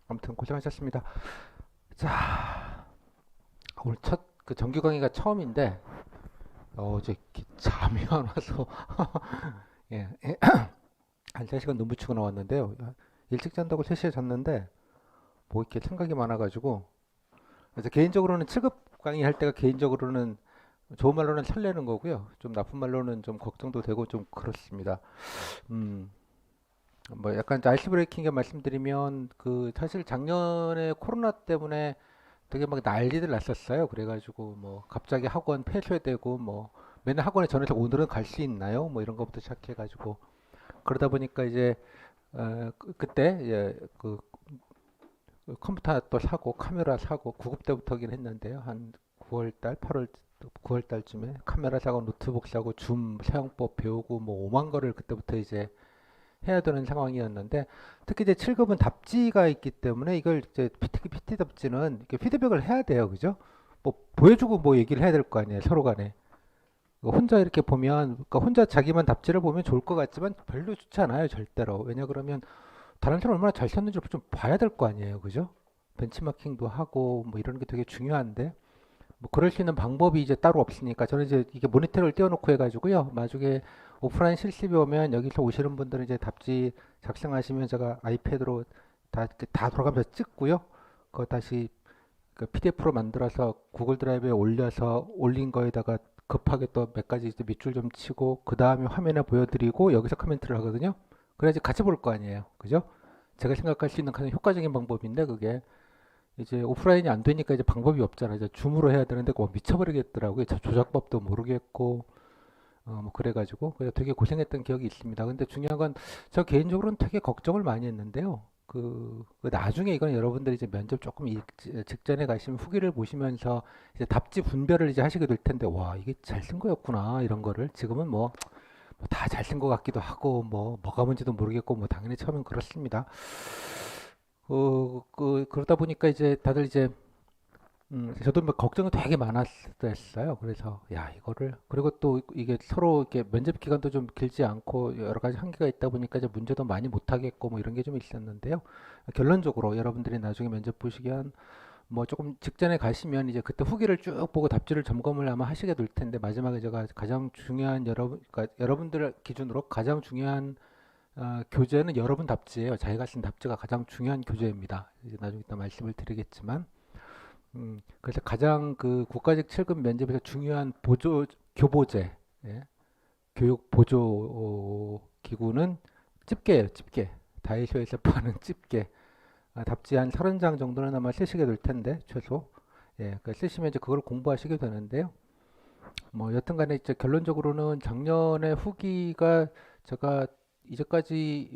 아무튼 고생하셨습니다. 자, 오늘 첫 그 정규 강의가 처음인데 어제 잠이 안 와서 예, 한 3시간 눈붙이고 나왔는데요. 일찍 잔다고 3시에 잤는데 뭐 이렇게 생각이 많아가지고 그래서 개인적으로는 7급 강의 할 때가 개인적으로는 좋은 말로는 설레는 거고요. 좀 나쁜 말로는 좀 걱정도 되고 좀 그렇습니다. 음, 뭐 약간 아이스 브레이킹에 말씀드리면 그 사실 작년에 코로나 때문에 되게 막 난리들 났었어요. 그래가지고 뭐 갑자기 학원 폐쇄되고 뭐 맨날 학원에 전해서 오늘은 갈 수 있나요? 뭐 이런 것부터 시작해가지고 그러다 보니까 이제 그때 그 컴퓨터 또 사고 카메라 사고 구급 때부터긴 했는데요. 한 9월 달, 8월 9월 달쯤에 카메라 사고 노트북 사고 줌 사용법 배우고 뭐 5만 거를 그때부터 이제 해야 되는 상황이었는데 특히 이제 7급은 답지가 있기 때문에 이걸 이제 PT 답지는 이렇게 피드백을 해야 돼요. 그죠? 뭐 보여주고 뭐 얘기를 해야 될 거 아니에요. 서로 간에. 혼자 이렇게 보면 그러니까 혼자 자기만 답지를 보면 좋을 것 같지만 별로 좋지 않아요. 절대로. 왜냐 그러면 다른 사람 얼마나 잘 썼는지 좀 봐야 될 거 아니에요. 그죠? 벤치마킹도 하고 뭐 이런 게 되게 중요한데 뭐 그럴 수 있는 방법이 이제 따로 없으니까 저는 이제 이게 모니터를 띄워놓고 해가지고요. 나중에 오프라인 실습이 오면 여기서 오시는 분들은 이제 답지 작성하시면 제가 아이패드로 다 돌아가면서 찍고요. 그거 다시 그 PDF로 만들어서 구글 드라이브에 올려서 올린 거에다가 급하게 또 몇 가지 이제 밑줄 좀 치고 그 다음에 화면에 보여드리고 여기서 코멘트를 하거든요. 그래야지 같이 볼 거 아니에요. 그죠? 제가 생각할 수 있는 가장 효과적인 방법인데 그게 이제 오프라인이 안 되니까 이제 방법이 없잖아요. 이제 줌으로 해야 되는데 뭐 미쳐버리겠더라고요. 조작법도 모르겠고 뭐 그래가지고 그래서 되게 고생했던 기억이 있습니다. 근데 중요한 건 저 개인적으로는 되게 걱정을 많이 했는데요. 그 나중에 이건 여러분들이 이제 면접 조금 직전에 가시면 후기를 보시면서 이제 답지 분별을 이제 하시게 될 텐데 와 이게 잘 쓴 거였구나 이런 거를 지금은 뭐 다 잘 쓴 것 같기도 하고 뭐 뭐가 뭔지도 모르겠고 뭐 당연히 처음엔 그렇습니다. 그러다 보니까 이제 다들 이제 저도 뭐 걱정이 되게 많았어요. 그래서 야 이거를 그리고 또 이게 서로 이렇게 면접 기간도 좀 길지 않고 여러 가지 한계가 있다 보니까 이제 문제도 많이 못 하겠고 뭐 이런 게 좀 있었는데요. 결론적으로 여러분들이 나중에 면접 보시기엔 뭐 조금 직전에 가시면 이제 그때 후기를 쭉 보고 답지를 점검을 아마 하시게 될 텐데 마지막에 제가 가장 중요한 그러니까 여러분들 기준으로 가장 중요한 교재는 여러분 답지예요. 자기가 쓴 답지가 가장 중요한 교재입니다. 이제 나중에 또 말씀을 드리겠지만 그래서 가장 그 국가직 7급 면접에서 중요한 교보제, 예, 교육 보조 기구는 집게예요, 집게. 다이소에서 파는 집게. 답지 한 30장 정도는 아마 쓰시게 될 텐데, 최소. 예, 그 쓰시면 이제 그걸 공부하시게 되는데요. 뭐, 여튼간에 이제 결론적으로는 작년에 후기가 제가 이제까지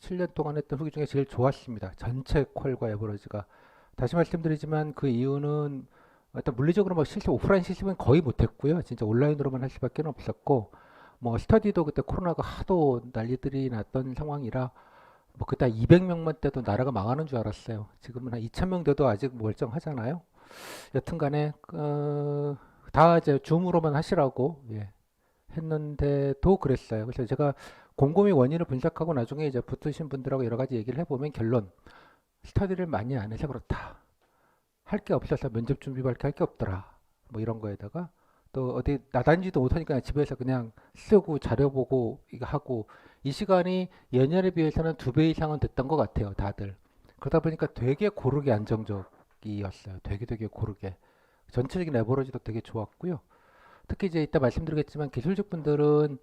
7년 동안 했던 후기 중에 제일 좋았습니다. 전체 퀄과 에버러지가. 다시 말씀드리지만 그 이유는 일단 물리적으로 막 실습 오프라인 실습은 거의 못했고요. 진짜 온라인으로만 할 수밖에 없었고 뭐 스터디도 그때 코로나가 하도 난리들이 났던 상황이라 뭐 그때 200명만 돼도 나라가 망하는 줄 알았어요. 지금은 한 2,000명 돼도 아직 멀쩡하잖아요. 여튼간에 다 이제 줌으로만 하시라고 했는데도 그랬어요. 그래서 제가 곰곰이 원인을 분석하고 나중에 이제 붙으신 분들하고 여러 가지 얘기를 해보면 결론 스터디를 많이 안 해서 그렇다. 할 게 없어서 면접 준비밖에 할 게 없더라. 뭐 이런 거에다가 또 어디 나다니지도 못하니까 집에서 그냥 쓰고 자료 보고 이거 하고 이 시간이 예년에 비해서는 2배 이상은 됐던 것 같아요. 다들. 그러다 보니까 되게 고르게 안정적이었어요. 되게 고르게. 전체적인 레버러지도 되게 좋았고요. 특히 이제 이따 말씀드리겠지만 기술직 분들은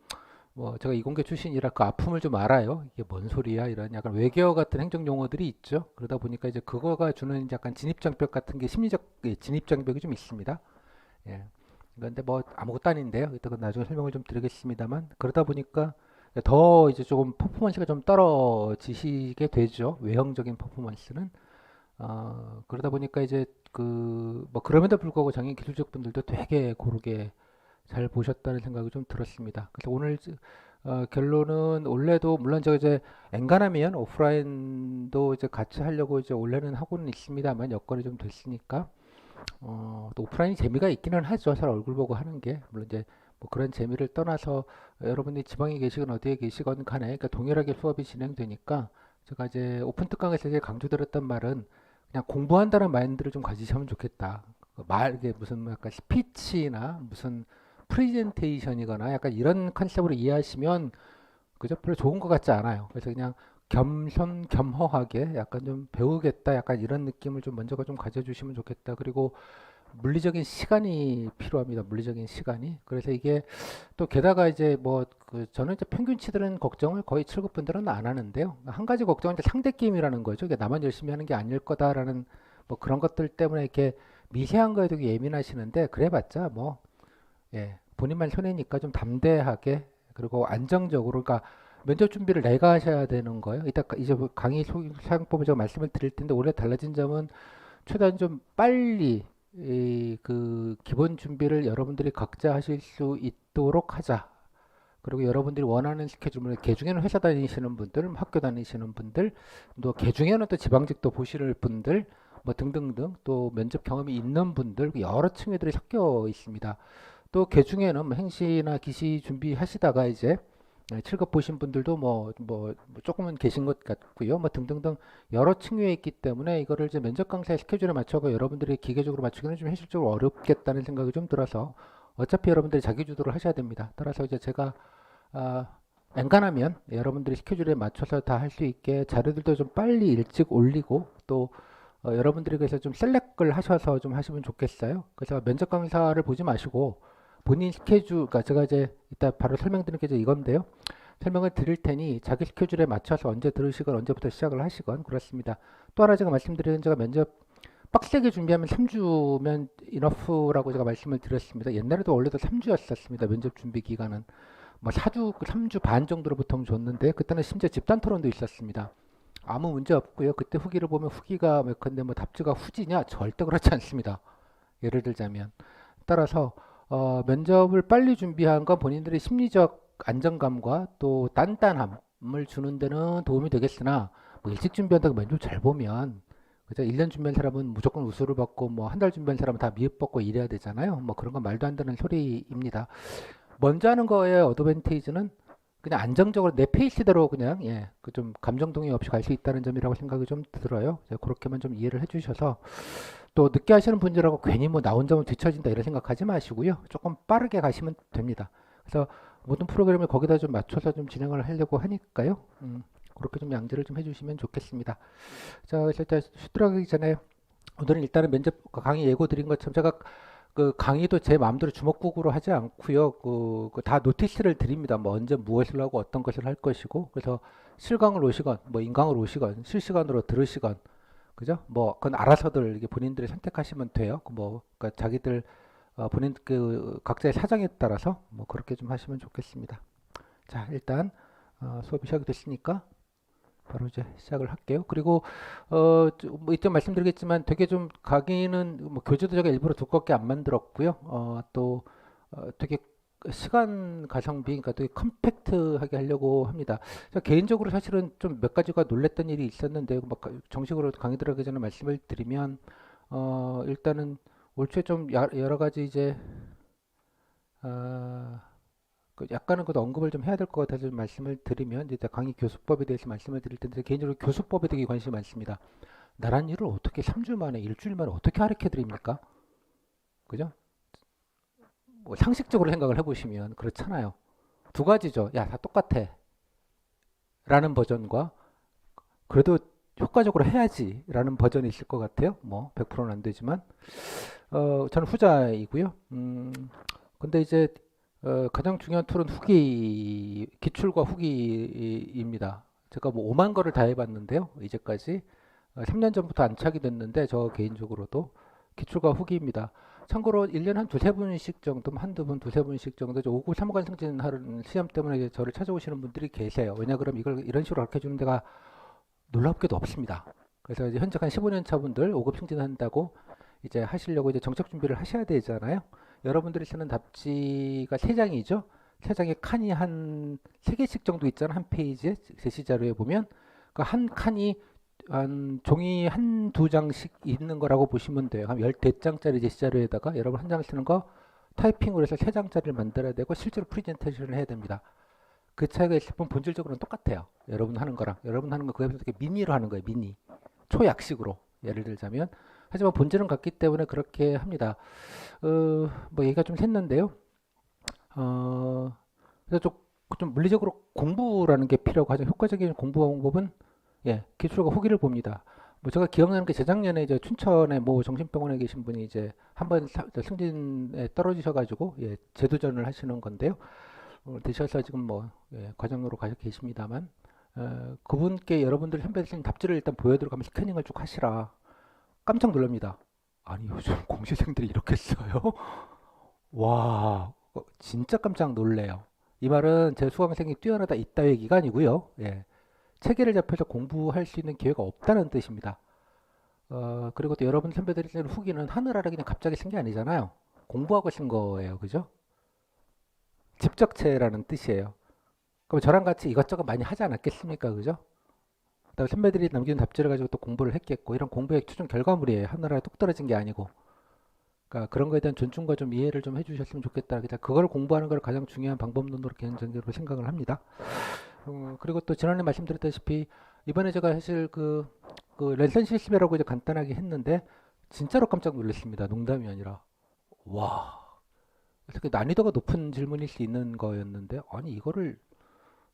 뭐 제가 이공계 출신이라 그 아픔을 좀 알아요. 이게 뭔 소리야 이런 약간 외계어 같은 행정 용어들이 있죠. 그러다 보니까 이제 그거가 주는 약간 진입장벽 같은 게 심리적 진입장벽이 좀 있습니다. 예. 그런데 뭐 아무것도 아닌데요. 이따 그 나중에 설명을 좀 드리겠습니다만 그러다 보니까 더 이제 조금 퍼포먼스가 좀 떨어지시게 되죠. 외형적인 퍼포먼스는. 그러다 보니까 이제 그 뭐 그럼에도 불구하고 장애인 기술직 분들도 되게 고르게 잘 보셨다는 생각이 좀 들었습니다. 그래서 오늘 결론은 원래도 물론 제가 이제 엔간하면 오프라인도 이제 같이 하려고 이제 원래는 하고는 있습니다만 여건이 좀 됐으니까 또 오프라인이 재미가 있기는 하죠. 서로 얼굴 보고 하는 게 물론 이제 뭐 그런 재미를 떠나서 여러분이 지방에 계시건 어디에 계시건 간에 그러니까 동일하게 수업이 진행되니까 제가 이제 오픈 특강에서 이제 강조드렸던 말은 그냥 공부한다는 마인드를 좀 가지시면 좋겠다. 이게 무슨 뭐 약간 스피치나 무슨 프레젠테이션이거나 약간 이런 컨셉으로 이해하시면 그저 별로 좋은 것 같지 않아요. 그래서 그냥 겸손겸허하게 약간 좀 배우겠다 약간 이런 느낌을 좀 먼저가 좀 가져주시면 좋겠다. 그리고 물리적인 시간이 필요합니다. 물리적인 시간이. 그래서 이게 또 게다가 이제 뭐 그 저는 이제 평균치들은 걱정을 거의 7급분들은 안 하는데요. 한 가지 걱정은 이제 상대 게임이라는 거죠. 이게 나만 열심히 하는 게 아닐 거다라는 뭐 그런 것들 때문에 이렇게 미세한 거에 되게 예민하시는데 그래봤자 뭐 예, 본인만 손해니까 좀 담대하게 그리고 안정적으로 그러니까 면접 준비를 내가 하셔야 되는 거예요. 이따 이제 뭐 강의 사용법을 제가 말씀을 드릴 텐데 원래 달라진 점은 최대한 좀 빨리 그 기본 준비를 여러분들이 각자 하실 수 있도록 하자. 그리고 여러분들이 원하는 스케줄을 개중에는 회사 다니시는 분들, 학교 다니시는 분들, 또 개중에는 또 지방직도 보실 분들, 뭐 등등등 또 면접 경험이 있는 분들 여러 층위들이 섞여 있습니다. 또 개중에는 뭐 행시나 기시 준비하시다가 이제 7급 보신 분들도 뭐 조금은 계신 것 같고요. 뭐 등등등 여러 층위에 있기 때문에 이거를 이제 면접 강사의 스케줄에 맞춰서 여러분들이 기계적으로 맞추기는 좀 현실적으로 어렵겠다는 생각이 좀 들어서 어차피 여러분들이 자기 주도를 하셔야 됩니다. 따라서 이제 제가 아, 엔간하면 여러분들이 스케줄에 맞춰서 다 할 수 있게 자료들도 좀 빨리 일찍 올리고 또 여러분들이 그래서 좀 셀렉을 하셔서 좀 하시면 좋겠어요. 그래서 면접 강사를 보지 마시고 본인 스케줄, 그러니까 제가 이제 이따 바로 설명드리는 게 이제 이건데요. 설명을 드릴 테니 자기 스케줄에 맞춰서 언제 들으시건 언제부터 시작을 하시건 그렇습니다. 또 하나 제가 말씀드리는 제가 면접 빡세게 준비하면 3주면 이너프라고 제가 말씀을 드렸습니다. 옛날에도 원래도 3주였었습니다. 면접 준비 기간은. 뭐 4주, 3주 반 정도로 보통 줬는데 그때는 심지어 집단 토론도 있었습니다. 아무 문제 없고요. 그때 후기를 보면 후기가 몇 건데 뭐 답지가 후지냐? 절대 그렇지 않습니다. 예를 들자면. 따라서 면접을 빨리 준비한 건 본인들의 심리적 안정감과 또 단단함을 주는 데는 도움이 되겠으나 뭐 일찍 준비한다고 면접 잘 보면 그죠? 1년 준비한 사람은 무조건 우수를 받고 뭐 한 달 준비한 사람은 다 미흡받고 이래야 되잖아요. 뭐 그런 건 말도 안 되는 소리입니다. 먼저 하는 거의 어드밴테이지는 그냥 안정적으로 내 페이스대로 그냥 예, 그 좀 감정 동의 없이 갈 수 있다는 점이라고 생각이 좀 들어요. 그렇게만 좀 이해를 해주셔서 또 늦게 하시는 분들하고 괜히 뭐 나 혼자만 뒤처진다 이런 생각하지 마시고요. 조금 빠르게 가시면 됩니다. 그래서 모든 프로그램을 거기다 좀 맞춰서 좀 진행을 하려고 하니까요. 그렇게 좀 양지를 좀 해주시면 좋겠습니다. 자, 그래서 일단 들어가기 전에 오늘은 일단은 면접 강의 예고 드린 것처럼 제가 그 강의도 제 마음대로 주먹구구로 하지 않고요. 다 노티스를 드립니다. 뭐 언제 무엇을 하고 어떤 것을 할 것이고 그래서 실강을 오시건 뭐 인강을 오시건 실시간으로 들으시건 그죠? 뭐 그건 알아서들 이게 본인들이 선택하시면 돼요. 뭐 그러니까 자기들 본인 그 각자의 사정에 따라서 뭐 그렇게 좀 하시면 좋겠습니다. 자, 일단 수업이 시작이 됐으니까 바로 이제 시작을 할게요. 그리고 뭐 이때 말씀드리겠지만 되게 좀 강의는 뭐 교재도 제가 일부러 두껍게 안 만들었고요. 또 되게 시간 가성비, 그러니까 되게 컴팩트하게 하려고 합니다. 제가 개인적으로 사실은 좀 몇 가지가 놀랬던 일이 있었는데, 막 정식으로 강의 들어가기 전에 말씀을 드리면, 일단은 올 초에 좀 여러 가지 이제, 어, 그 약간은 그 언급을 좀 해야 될 것 같아서 좀 말씀을 드리면, 이제 강의 교수법에 대해서 말씀을 드릴 텐데, 개인적으로 교수법에 되게 관심이 많습니다. 나란 일을 어떻게 3주 만에, 일주일 만에 어떻게 가르쳐 드립니까? 그죠? 뭐 상식적으로 생각을 해보시면 그렇잖아요. 두 가지죠. 야, 다 똑같아. 라는 버전과 그래도 효과적으로 해야지 라는 버전이 있을 것 같아요. 뭐 100%는 안 되지만 저는 후자이고요. 근데 이제 가장 중요한 툴은 후기 기출과 후기입니다. 제가 뭐 5만 거를 다 해봤는데요. 이제까지 3년 전부터 안착이 됐는데 저 개인적으로도 기출과 후기입니다. 참고로 1년 한 두세 분씩 정도, 한두 분, 두세 분씩 정도 5급 3관 승진하는 시험 때문에 이제 저를 찾아오시는 분들이 계세요. 왜냐 그럼 이걸 이런 식으로 가르쳐 주는 데가 놀랍게도 없습니다. 그래서 이제 현재 한 15년 차분들 5급 승진한다고 이제 하시려고 이제 정책 준비를 하셔야 되잖아요. 여러분들이 쓰는 답지가 3장이죠. 3장에 칸이 한 3개씩 정도 있잖아. 한 페이지에 제시 자료에 보면 그 한 칸이 한 종이 한 두 장씩 있는 거라고 보시면 돼요. 한 10장짜리 제시 자료에다가 여러분 한 장 쓰는 거 타이핑으로 해서 3장짜리를 만들어야 되고 실제로 프레젠테이션을 해야 됩니다. 그 차이가 있을 뿐 본질적으로는 똑같아요. 여러분 하는 거 그에 비해서 되게 미니로 하는 거예요. 미니. 초약식으로. 예를 들자면. 하지만 본질은 같기 때문에 그렇게 합니다. 뭐 얘기가 좀 샜는데요. 그래서 좀 물리적으로 공부라는 게 필요하고 가장 효과적인 공부 방법은 기출과 후기를 봅니다. 뭐 제가 기억나는 게 재작년에 이제 춘천에 모 정신병원에 계신 분이 이제 한번 승진에 떨어지셔가지고 재도전을 하시는 건데요. 되셔서 지금 뭐 과정으로 가셔 계십니다만 그분께 여러분들 현배생 답지를 일단 보여드리고 한번 스캐닝을 쭉 하시라. 깜짝 놀랍니다. 아니 요즘 공시생들이 이렇게 써요? 와 진짜 깜짝 놀래요. 이 말은 제 수강생이 뛰어나다 있다 얘기가 아니고요. 체계를 잡혀서 공부할 수 있는 기회가 없다는 뜻입니다. 그리고 또 여러분 선배들이 쓰는 후기는 하늘 아래 그냥 갑자기 쓴 게 아니잖아요. 공부하고 쓴 거예요. 그죠? 집적체라는 뜻이에요. 그럼 저랑 같이 이것저것 많이 하지 않았겠습니까? 그죠? 그다음에 선배들이 남기는 답지를 가지고 또 공부를 했겠고 이런 공부의 최종 결과물이에요. 하늘 아래 뚝 떨어진 게 아니고. 그러니까 그런 거에 대한 존중과 좀 이해를 좀 해주셨으면 좋겠다. 그러니까 그걸 공부하는 걸 가장 중요한 방법론으로 개인적으로 생각을 합니다. 그리고 또 지난해 말씀드렸다시피 이번에 제가 사실 그 랜선 실습이라고 이제 간단하게 했는데 진짜로 깜짝 놀랐습니다. 농담이 아니라 와 이렇게 난이도가 높은 질문일 수 있는 거였는데 아니 이거를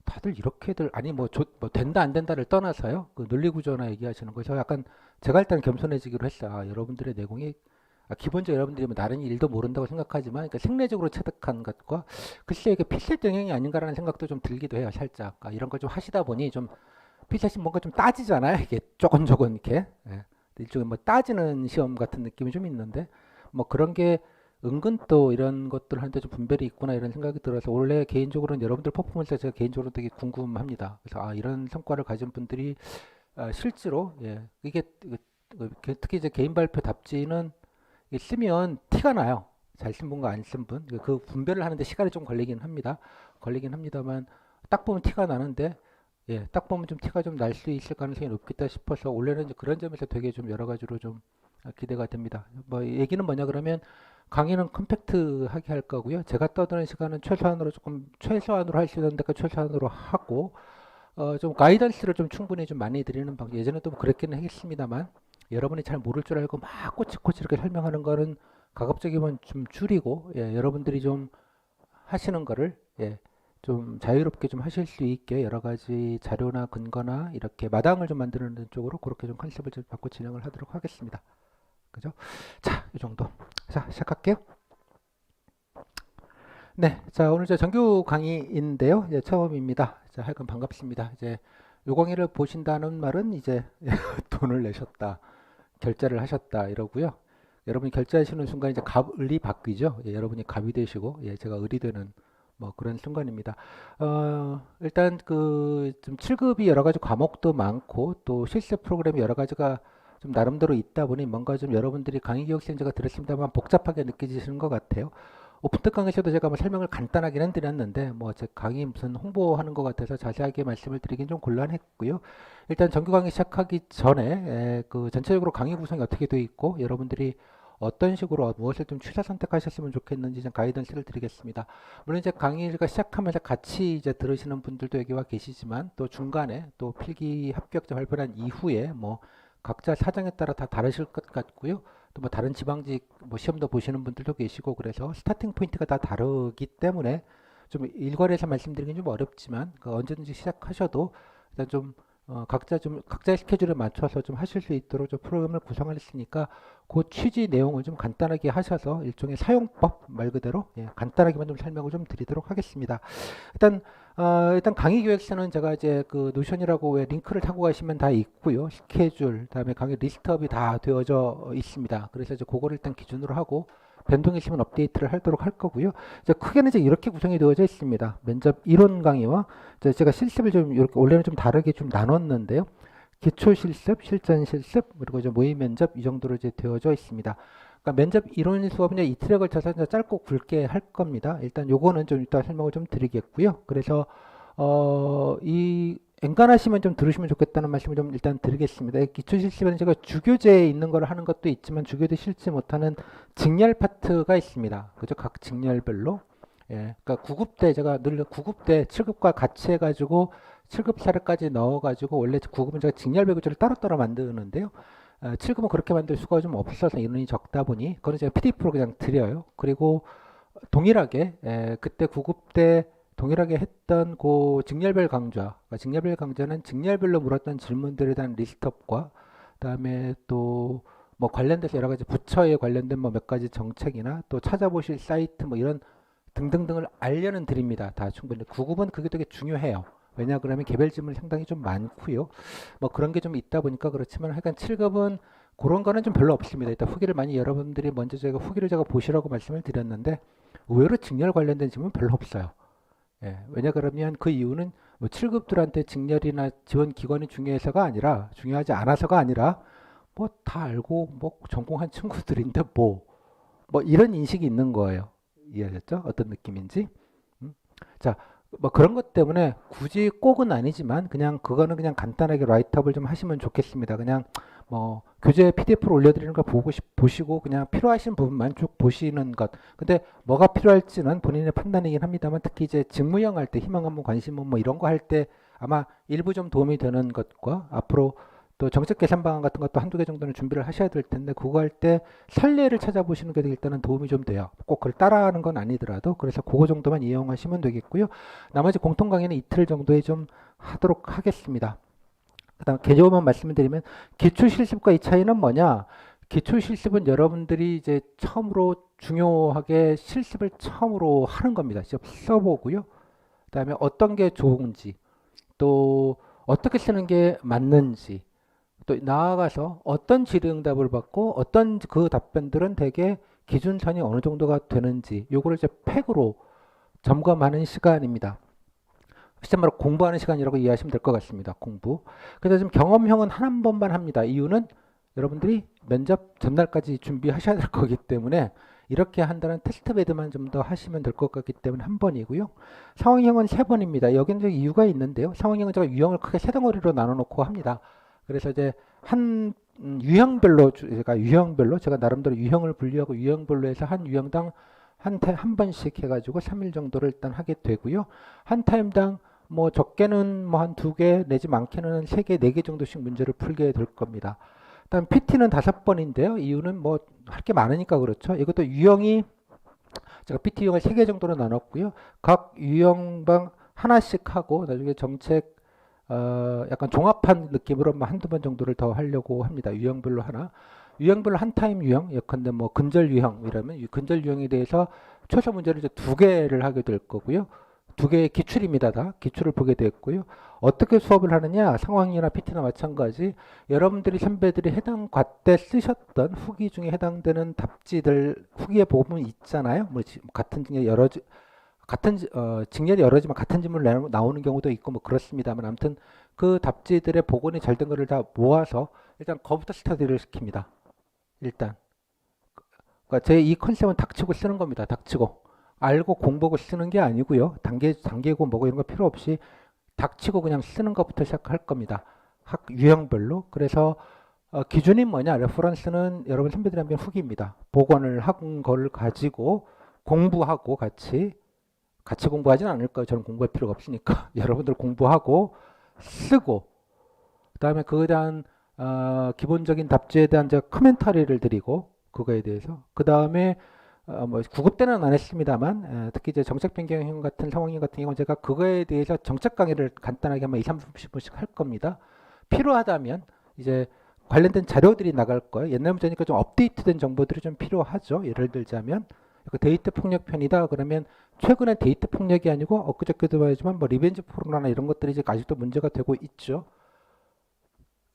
다들 이렇게들 아니 뭐 된다 안 된다를 떠나서요 그 논리 구조나 얘기하시는 거죠. 약간 제가 일단 겸손해지기로 했어요. 여러분들의 내공이 기본적으로 여러분들이 뭐 다른 일도 모른다고 생각하지만 그러니까 생리적으로 체득한 것과 글쎄 이게 피셋 영향이 아닌가라는 생각도 좀 들기도 해요. 살짝 이런 걸 좀 하시다 보니 좀 피셋이 뭔가 좀 따지잖아요. 이게 조곤조곤 이렇게 일종의 뭐 따지는 시험 같은 느낌이 좀 있는데 뭐 그런 게 은근 또 이런 것들 하는데 좀 분별이 있구나 이런 생각이 들어서 원래 개인적으로는 여러분들 퍼포먼스가 제가 개인적으로 되게 궁금합니다. 그래서 이런 성과를 가진 분들이 실제로 이게 특히 이제 개인 발표 답지는 쓰면 티가 나요. 잘 쓴 분과 안 쓴 분. 그 분별을 하는데 시간이 좀 걸리긴 합니다. 걸리긴 합니다만 딱 보면 티가 나는데 딱 보면 좀 티가 좀 날 수 있을 가능성이 높겠다 싶어서 올해는 이제 그런 점에서 되게 좀 여러 가지로 좀 기대가 됩니다. 뭐 얘기는 뭐냐 그러면 강의는 컴팩트하게 할 거고요. 제가 떠드는 시간은 최소한으로 할 수 있는 데까지 최소한으로 하고 좀 가이던스를 좀 충분히 좀 많이 드리는 방법. 예전에도 뭐 그랬기는 했습니다만 여러분이 잘 모를 줄 알고 막 꼬치꼬치 이렇게 설명하는 거는 가급적이면 좀 줄이고 여러분들이 좀 하시는 거를 좀 자유롭게 좀 하실 수 있게 여러 가지 자료나 근거나 이렇게 마당을 좀 만드는 쪽으로 그렇게 좀 컨셉을 좀 바꿔 진행을 하도록 하겠습니다. 그죠? 자, 이 정도. 자, 시작할게요. 네, 자 오늘 저 정규 강의인데요. 처음입니다. 자, 하여간 반갑습니다. 이제 요 강의를 보신다는 말은 이제 돈을 내셨다, 결제를 하셨다 이러고요. 여러분이 결제하시는 순간 이제 을이 바뀌죠. 여러분이 갑이 되시고 제가 을이 되는 뭐 그런 순간입니다. 일단 그 좀 7급이 여러 가지 과목도 많고 또 실습 프로그램이 여러 가지가 좀 나름대로 있다 보니 뭔가 좀 여러분들이 강의 교육 시행자가 들었습니다만 복잡하게 느껴지시는 것 같아요. 오픈특 강의에서도 제가 뭐 설명을 간단하게는 드렸는데 뭐 제 강의 무슨 홍보하는 것 같아서 자세하게 말씀을 드리긴 좀 곤란했고요. 일단 정규 강의 시작하기 전에 그 전체적으로 강의 구성이 어떻게 되어 있고 여러분들이 어떤 식으로 무엇을 좀 취사 선택하셨으면 좋겠는지 좀 가이던스를 드리겠습니다. 물론 이제 강의가 시작하면서 같이 이제 들으시는 분들도 여기와 계시지만 또 중간에 또 필기 합격자 발표한 이후에 뭐 각자 사정에 따라 다 다르실 것 같고요. 또 뭐 다른 지방직 뭐 시험도 보시는 분들도 계시고 그래서 스타팅 포인트가 다 다르기 때문에 좀 일괄해서 말씀드리긴 좀 어렵지만 언제든지 시작하셔도 일단 좀 각자의 스케줄에 맞춰서 좀 하실 수 있도록 좀 프로그램을 구성했으니까 그 취지 내용을 좀 간단하게 하셔서 일종의 사용법 말 그대로 간단하게만 좀 설명을 좀 드리도록 하겠습니다. 일단 강의 기획서는 제가 이제 그 노션이라고 왜 링크를 타고 가시면 다 있고요. 스케줄, 그다음에 강의 리스트업이 다 되어져 있습니다. 그래서 이제 그거를 일단 기준으로 하고 변동이 있으면 업데이트를 하도록 할 거고요. 이제 크게는 이제 이렇게 구성이 되어져 있습니다. 면접 이론 강의와 제가 실습을 좀 이렇게 원래는 좀 다르게 좀 나눴는데요. 기초 실습, 실전 실습, 그리고 이제 모의 면접 이 정도로 이제 되어져 있습니다. 그러니까 면접 이론 수업은 이 틀에 걸쳐서 이제 짧고 굵게 할 겁니다. 일단 요거는 좀 이따 설명을 좀 드리겠고요. 그래서 이 엔간하시면 좀 들으시면 좋겠다는 말씀을 좀 일단 드리겠습니다. 기초 실습에는 제가 주교재에 있는 걸 하는 것도 있지만 주교재 실지 못하는 직렬 파트가 있습니다. 그죠? 각 직렬별로 예, 그러니까 9급 때 제가 늘 9급 때 7급과 같이 해가지고 7급 사례까지 넣어가지고 원래 9급은 제가 직렬 배구제를 따로따로 만드는데요. 7급은 그렇게 만들 수가 좀 없어서 인원이 적다 보니 그거는 제가 PDF로 그냥 드려요. 그리고 동일하게 그때 9급 때 동일하게 했던 그 직렬별 강좌, 그러니까 직렬별 강좌는 직렬별로 물었던 질문들에 대한 리스트업과 그다음에 또 뭐 관련돼서 여러 가지 부처에 관련된 뭐 몇 가지 정책이나 또 찾아보실 사이트 뭐 이런 등등등을 알려는 드립니다. 다 충분히. 9급은 그게 되게 중요해요. 왜냐 그러면 개별 질문이 상당히 좀 많고요. 뭐 그런 게 좀 있다 보니까 그렇지만 하여간 7급은 그런 거는 좀 별로 없습니다. 일단 후기를 많이 여러분들이 먼저 제가 후기를 제가 보시라고 말씀을 드렸는데 의외로 직렬 관련된 질문 별로 없어요. 예, 왜냐 그러면 그 이유는 뭐 7급들한테 직렬이나 지원 기관이 중요해서가 아니라 중요하지 않아서가 아니라 뭐 다 알고 뭐 전공한 친구들인데 뭐 이런 인식이 있는 거예요. 이해하셨죠? 어떤 느낌인지? 음? 자, 뭐 그런 것 때문에 굳이 꼭은 아니지만 그냥 그거는 그냥 간단하게 라이트업을 좀 하시면 좋겠습니다. 그냥 뭐 교재 PDF로 올려드리는 거 보시고 그냥 필요하신 부분만 쭉 보시는 것. 근데 뭐가 필요할지는 본인의 판단이긴 합니다만 특히 이제 직무형 할 때 희망 한번 관심 뭐 이런 거 할 때 아마 일부 좀 도움이 되는 것과 앞으로 또 정책 개선 방안 같은 것도 한두 개 정도는 준비를 하셔야 될 텐데 그거 할 때 선례를 찾아보시는 게 일단은 도움이 좀 돼요. 꼭 그걸 따라하는 건 아니더라도 그래서 그거 정도만 이용하시면 되겠고요. 나머지 공통 강의는 이틀 정도에 좀 하도록 하겠습니다. 그다음 개념만 말씀을 드리면 기초 실습과 이 차이는 뭐냐? 기초 실습은 여러분들이 이제 처음으로 중요하게 실습을 처음으로 하는 겁니다. 직접 써보고요. 그다음에 어떤 게 좋은지 또 어떻게 쓰는 게 맞는지 또 나아가서 어떤 질의응답을 받고 어떤 그 답변들은 대개 기준선이 어느 정도가 되는지 요거를 이제 팩으로 점검하는 시간입니다. 실제 말로 공부하는 시간이라고 이해하시면 될 것 같습니다. 공부. 그래서 지금 경험형은 한 번만 합니다. 이유는 여러분들이 면접 전날까지 준비하셔야 될 거기 때문에 이렇게 한다는 테스트 베드만 좀 더 하시면 될 것 같기 때문에 한 번이고요. 상황형은 세 번입니다. 여기는 이제 이유가 있는데요. 상황형은 제가 유형을 크게 세 덩어리로 나눠놓고 합니다. 그래서 이제 한 유형별로 제가 나름대로 유형을 분류하고 유형별로 해서 한 유형당 한 번씩 해가지고 3일 정도를 일단 하게 되고요. 한 타임당 뭐 적게는 뭐 한 두 개 내지 많게는 세 개, 네 개 정도씩 문제를 풀게 될 겁니다. 일단 PT는 5번인데요. 이유는 뭐 할 게 많으니까 그렇죠. 이것도 유형이 제가 PT 유형을 3개 정도로 나눴고요. 각 유형당 하나씩 하고 나중에 정책 약간 종합한 느낌으로 한두 번 정도를 더 하려고 합니다. 유형별로 하나. 유형별로 한 타임 유형, 예컨대 뭐 근절 유형 이러면 근절 유형에 대해서 최소 문제를 이제 2개를 하게 될 거고요. 2개의 기출입니다. 다 기출을 보게 됐고요. 어떻게 수업을 하느냐? 상황이나 PT나 마찬가지. 여러분들이 선배들이 해당 과때 쓰셨던 후기 중에 해당되는 답지들 후기에 보면 있잖아요. 뭐 같은 중에 직렬이 여러지만 같은 질문을 나오는 경우도 있고 뭐 그렇습니다만 아무튼 그 답지들의 복원이 잘 된 거를 다 모아서 일단 거부터 스터디를 시킵니다. 일단 그러니까 제 이 컨셉은 닥치고 쓰는 겁니다. 닥치고 알고 공부하고 쓰는 게 아니고요. 단계고 뭐고 이런 거 필요 없이 닥치고 그냥 쓰는 것부터 시작할 겁니다. 학 유형별로. 그래서 기준이 뭐냐? 레퍼런스는 여러분 선배들이 한번 후기입니다. 복원을 한 걸 가지고 공부하고 같이 공부하진 않을 거예요. 저는 공부할 필요가 없으니까. 여러분들 공부하고 쓰고 그다음에 그에 대한 기본적인 답지에 대한 제가 코멘터리를 드리고 그거에 대해서 그다음에 뭐 9급 때는 안 했습니다만 특히 이제 정책 변경형 같은 상황형 같은 경우는 제가 그거에 대해서 정책 강의를 간단하게 한번 2, 30분씩 할 겁니다. 필요하다면 이제 관련된 자료들이 나갈 거예요. 옛날 문제니까 좀 업데이트된 정보들이 좀 필요하죠. 예를 들자면 데이터 폭력 편이다 그러면 최근에 데이터 폭력이 아니고 엊그저께도 말했지만 뭐 리벤지 포르노나 이런 것들이 이제 아직도 문제가 되고 있죠.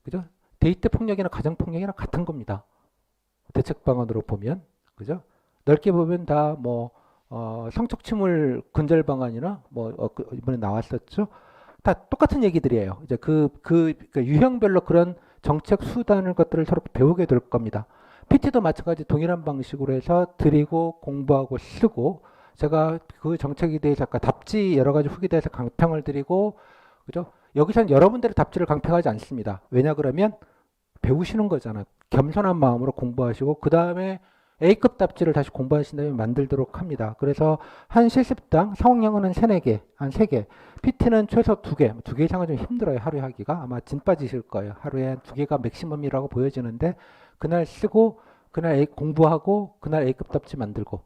그죠? 데이터 폭력이나 가정 폭력이랑 같은 겁니다. 대책 방안으로 보면 그죠? 넓게 보면 다 뭐 성적 침울 근절 방안이나 뭐 이번에 나왔었죠. 다 똑같은 얘기들이에요. 이제 그러니까 유형별로 그런 정책 수단을 것들을 서로 배우게 될 겁니다. PT도 마찬가지 동일한 방식으로 해서 드리고 공부하고 쓰고 제가 그 정책에 대해서 아까 답지 여러 가지 후기에 대해서 강평을 드리고 그죠? 여기서는 여러분들의 답지를 강평하지 않습니다. 왜냐 그러면 배우시는 거잖아. 겸손한 마음으로 공부하시고 그 다음에 A급 답지를 다시 공부하신다면 만들도록 합니다. 그래서 한 실습당 상황영어는 한 3, 4개, 한 3개, PT는 최소 2개, 2개 이상은 좀 힘들어요. 하루에 하기가. 아마 진 빠지실 거예요. 하루에 한 2개가 맥시멈이라고 보여지는데 그날 쓰고 그날 공부하고 그날 A급 답지 만들고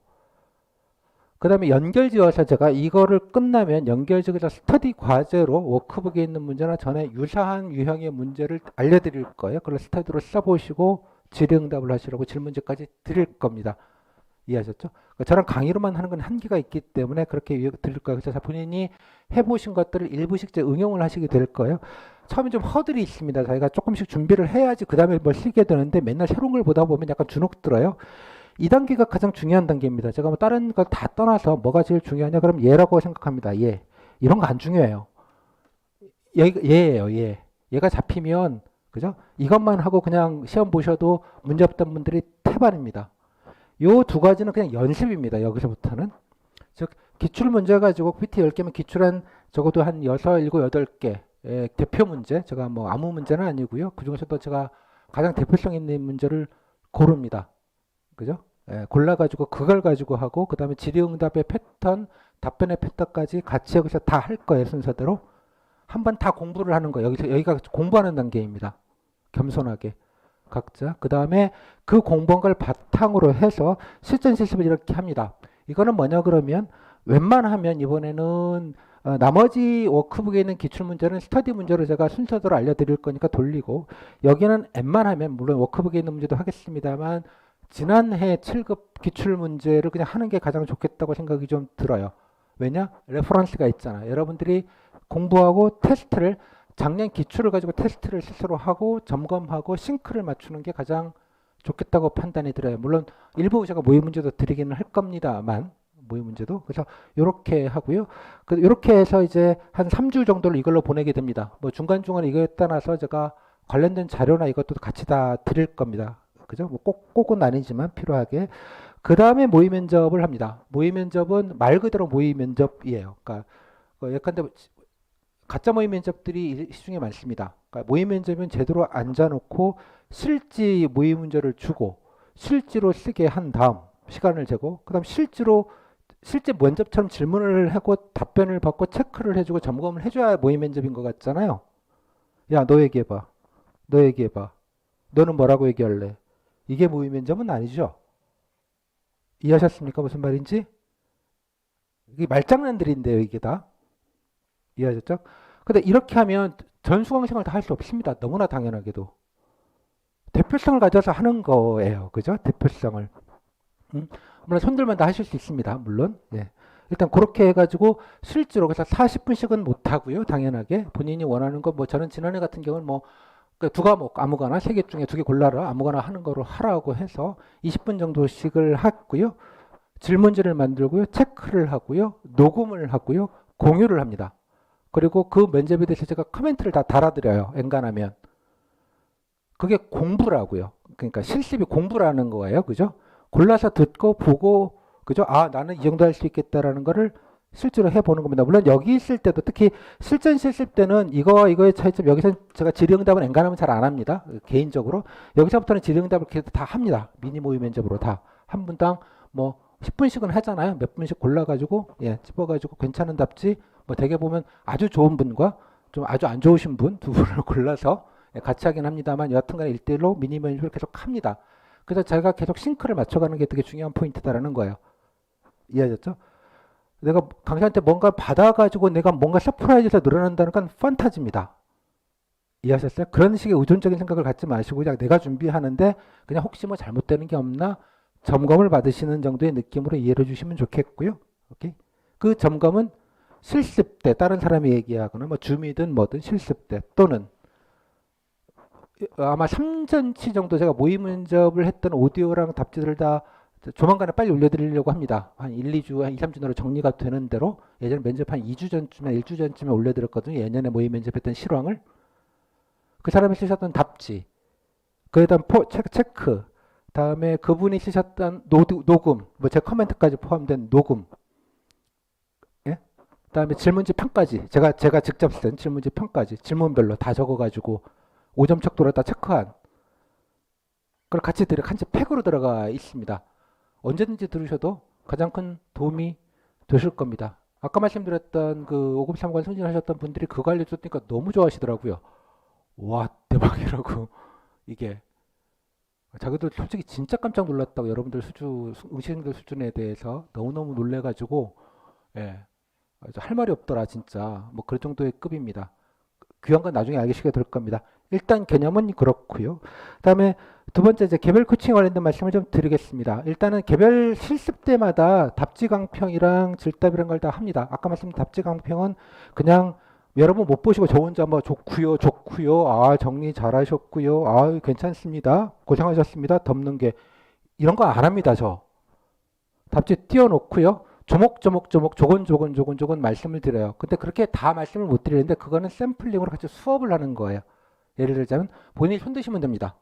그 다음에 연결지어서 제가 이거를 끝나면 연결지어서 스터디 과제로 워크북에 있는 문제나 전에 유사한 유형의 문제를 알려드릴 거예요. 그걸 스터디로 써보시고 질의응답을 하시라고 질문지까지 드릴 겁니다. 이해하셨죠? 그러니까 저랑 강의로만 하는 건 한계가 있기 때문에 그렇게 드릴 거예요. 그래서 본인이 해보신 것들을 일부씩 이제 응용을 하시게 될 거예요. 처음에 좀 허들이 있습니다. 저희가 조금씩 준비를 해야지 그 다음에 뭘 쓰게 되는데 맨날 새로운 걸 보다 보면 약간 주눅 들어요. 이 단계가 가장 중요한 단계입니다. 제가 뭐 다른 걸 다 떠나서 뭐가 제일 중요하냐 그럼 얘라고 생각합니다. 얘. 이런 거 안 중요해요. 얘예요. 얘. 얘가 잡히면 그죠? 이것만 하고 그냥 시험 보셔도 문제 없던 분들이 태반입니다. 요 두 가지는 그냥 연습입니다. 여기서부터는. 즉 기출 문제 가지고 PT 10개면 기출한 적어도 한 6, 7, 8개 대표 문제. 제가 뭐 아무 문제는 아니고요. 그중에서도 제가 가장 대표성 있는 문제를 고릅니다. 그죠? 골라가지고 그걸 가지고 하고 그 다음에 질의응답의 패턴, 답변의 패턴까지 같이 여기서 다 할 거예요. 순서대로. 한번 다 공부를 하는 거예요. 여기가 공부하는 단계입니다. 겸손하게. 각자. 그 다음에 그 공부한 걸 바탕으로 해서 실전 실습을 이렇게 합니다. 이거는 뭐냐 그러면 웬만하면 이번에는 나머지 워크북에 있는 기출문제는 스터디 문제로 제가 순서대로 알려드릴 거니까 돌리고 여기는 웬만하면 물론 워크북에 있는 문제도 하겠습니다만 지난해 7급 기출 문제를 그냥 하는 게 가장 좋겠다고 생각이 좀 들어요. 왜냐? 레퍼런스가 있잖아. 여러분들이 공부하고 테스트를 작년 기출을 가지고 테스트를 스스로 하고 점검하고 싱크를 맞추는 게 가장 좋겠다고 판단이 들어요. 물론 일부 제가 모의 문제도 드리기는 할 겁니다만 모의 문제도 그래서 이렇게 하고요. 이렇게 해서 이제 한 3주 정도를 이걸로 보내게 됩니다. 뭐 중간중간 이거에 따라서 제가 관련된 자료나 이것도 같이 다 드릴 겁니다. 그죠? 뭐 꼭은 아니지만 필요하게. 그 다음에 모의 면접을 합니다. 모의 면접은 말 그대로 모의 면접이에요. 그러니까 예컨대 가짜 모의 면접들이 시중에 많습니다. 그러니까 모의 면접은 제대로 앉아놓고 실지 모의 문제를 주고 실지로 쓰게 한 다음 시간을 재고 그 다음 실제 면접처럼 질문을 하고 답변을 받고 체크를 해주고 점검을 해줘야 모의 면접인 것 같잖아요. 야, 너 얘기해봐. 너 얘기해봐. 너는 뭐라고 얘기할래? 이게 모의 면접은 아니죠. 이해하셨습니까? 무슨 말인지? 이게 말장난들인데요, 이게 다. 이해하셨죠? 근데 이렇게 하면 전수강생을 다 할 수 없습니다. 너무나 당연하게도. 대표성을 가져서 하는 거예요. 그죠? 대표성을. 물론 손들면 다 하실 수 있습니다. 물론. 예. 일단 그렇게 해가지고 실제로 그래서 40분씩은 못 하고요. 당연하게 본인이 원하는 거 뭐 저는 지난해 같은 경우는 뭐 두 과목 아무거나 3개 중에 2개 골라라 아무거나 하는 거로 하라고 해서 20분 정도씩을 했고요. 질문지를 만들고요. 체크를 하고요. 녹음을 하고요. 공유를 합니다. 그리고 그 면접에 대해서 제가 코멘트를 다 달아드려요. 엔간하면. 그게 공부라고요. 그러니까 실습이 공부라는 거예요. 그죠? 골라서 듣고 보고 그죠? 아, 나는 이 정도 할 수 있겠다라는 거를 실제로 해보는 겁니다. 물론 여기 있을 때도 특히 실전 실습 때는 이거의 차이점 여기서 제가 질의응답은 엔간하면 잘 안 합니다. 개인적으로 여기서부터는 질의응답을 계속 다 합니다. 미니 모의 면접으로 다 한 분당 뭐 10분씩은 하잖아요. 몇 분씩 골라가지고 집어가지고 괜찮은 답지 뭐 대개 보면 아주 좋은 분과 좀 아주 안 좋으신 분 두 분을 골라서 같이 하긴 합니다만 여하튼간에 1대1로 미니 면접을 계속 합니다. 그래서 제가 계속 싱크를 맞춰가는 게 되게 중요한 포인트다라는 거예요. 이해하셨죠? 내가 강사한테 뭔가 받아가지고 내가 뭔가 서프라이즈에서 늘어난다는 건 판타지입니다. 이해하셨어요? 그런 식의 의존적인 생각을 갖지 마시고 그냥 내가 준비하는데 그냥 혹시 뭐 잘못되는 게 없나 점검을 받으시는 정도의 느낌으로 이해를 주시면 좋겠고요. 오케이? 그 점검은 실습 때 다른 사람이 얘기하거나 뭐 줌이든 뭐든 실습 때 또는 아마 3전치 정도 제가 모의 면접을 했던 오디오랑 답지들을 다 조만간에 빨리 올려드리려고 합니다. 한 1, 2주, 한 2, 3주 내로 정리가 되는 대로 예전에 면접 한 2주 전쯤에 1주 전쯤에 올려드렸거든요. 예년에 모의 면접했던 실황을. 그 사람이 쓰셨던 답지, 그에 대한 체크, 다음에 그분이 쓰셨던 녹음, 뭐 제 커멘트까지 포함된 녹음, 예? 다음에 질문지 편까지, 제가 직접 쓴 질문지 편까지, 질문별로 다 적어가지고 5점 척도로 다 체크한, 그걸 같이 팩으로 들어가 있습니다. 언제든지 들으셔도 가장 큰 도움이 되실 겁니다. 아까 말씀드렸던 그 5급 3관 승진하셨던 분들이 그거 알려줬으니까 너무 좋아하시더라고요. 와, 대박이라고. 이게 자기들 솔직히 진짜 깜짝 놀랐다고, 여러분들 응시생들 수준에 대해서 너무너무 놀래가지고, 예, 할 말이 없더라 진짜. 뭐 그런 정도의 급입니다. 귀한 건 나중에 알게 될 겁니다. 일단 개념은 그렇고요. 그다음에 두 번째 이제 개별 코칭 관련된 말씀을 좀 드리겠습니다. 일단은 개별 실습 때마다 답지 강평이랑 질답이란 걸 다 합니다. 아까 말씀드린 답지 강평은 그냥 여러분 못 보시고 저 혼자 뭐 좋구요, 좋구요, 아 정리 잘하셨구요, 아 괜찮습니다, 고생하셨습니다, 덮는 게 이런 거 안 합니다. 저 답지 띄워놓고요. 조목조목조목 조곤조곤조곤조곤 말씀을 드려요. 근데 그렇게 다 말씀을 못 드리는데 그거는 샘플링으로 같이 수업을 하는 거예요. 예를 들자면 본인이 손드시면 됩니다.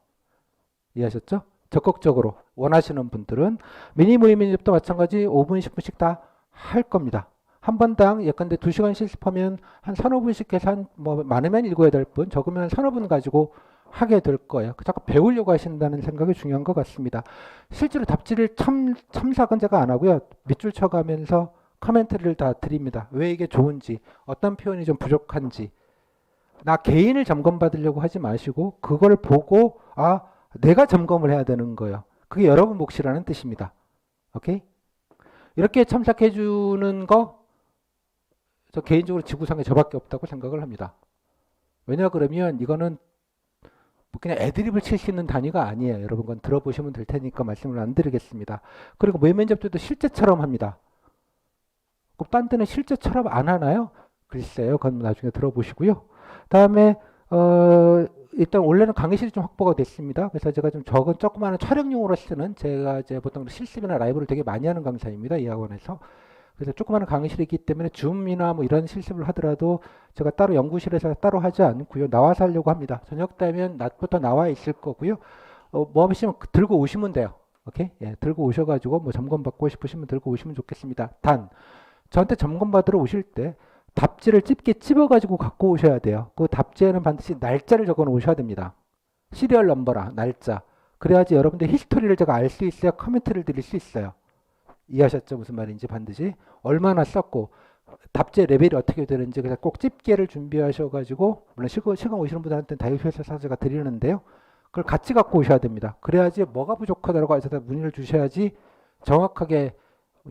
이해하셨죠? 적극적으로 원하시는 분들은 미니 모의 면접도 마찬가지 5분 10분씩 다 할 겁니다. 한 번당 예컨대 2시간 실습하면 한 서너 분씩 해서 뭐 많으면 7, 8분, 적으면 한 서너 분 가지고 하게 될 거예요. 자꾸 배우려고 하신다는 생각이 중요한 것 같습니다. 실제로 답지를 첨삭은 제가 안 하고요. 밑줄 쳐가면서 코멘트를 다 드립니다. 왜 이게 좋은지, 어떤 표현이 좀 부족한지. 나 개인을 점검받으려고 하지 마시고 그걸 보고 아 내가 점검을 해야 되는 거예요. 그게 여러분 몫이라는 뜻입니다. 오케이? 이렇게 첨삭해 주는 거 저 개인적으로 지구상에 저밖에 없다고 생각을 합니다. 왜냐 그러면 이거는 뭐 그냥 애드립을 칠 수 있는 단위가 아니에요. 여러분 건 들어보시면 될 테니까 말씀을 안 드리겠습니다. 그리고 모의 면접도 실제처럼 합니다. 그럼 딴 데는 실제처럼 안 하나요? 글쎄요. 그건 나중에 들어보시고요. 다음에 일단 원래는 강의실이 좀 확보가 됐습니다. 그래서 제가 좀 적은 조그마한 촬영용으로 쓰는, 제가 이제 보통 실습이나 라이브를 되게 많이 하는 강사입니다. 이 학원에서. 그래서 조그마한 강의실이 있기 때문에 줌이나 뭐 이런 실습을 하더라도 제가 따로 연구실에서 따로 하지 않고요. 나와서 하려고 합니다. 저녁 되면 낮부터 나와 있을 거고요. 뭐 하시면 들고 오시면 돼요. 오케이? 예, 들고 오셔가지고 뭐 점검 받고 싶으시면 들고 오시면 좋겠습니다. 단 저한테 점검 받으러 오실 때 답지를 집게 찝어가지고 갖고 오셔야 돼요. 그 답지에는 반드시 날짜를 적어 놓으셔야 됩니다. 시리얼 넘버랑 날짜. 그래야지 여러분들 히스토리를 제가 알 수 있어야 코멘트를 드릴 수 있어요. 이해하셨죠? 무슨 말인지. 반드시 얼마나 썼고 답지의 레벨이 어떻게 되는지 그래서 꼭 집게를 준비하셔가지고, 물론 시간 오시는 분들한테는 다이소에서 제가 드리는데요. 그걸 같이 갖고 오셔야 됩니다. 그래야지 뭐가 부족하다고 해서 문의를 주셔야지 정확하게,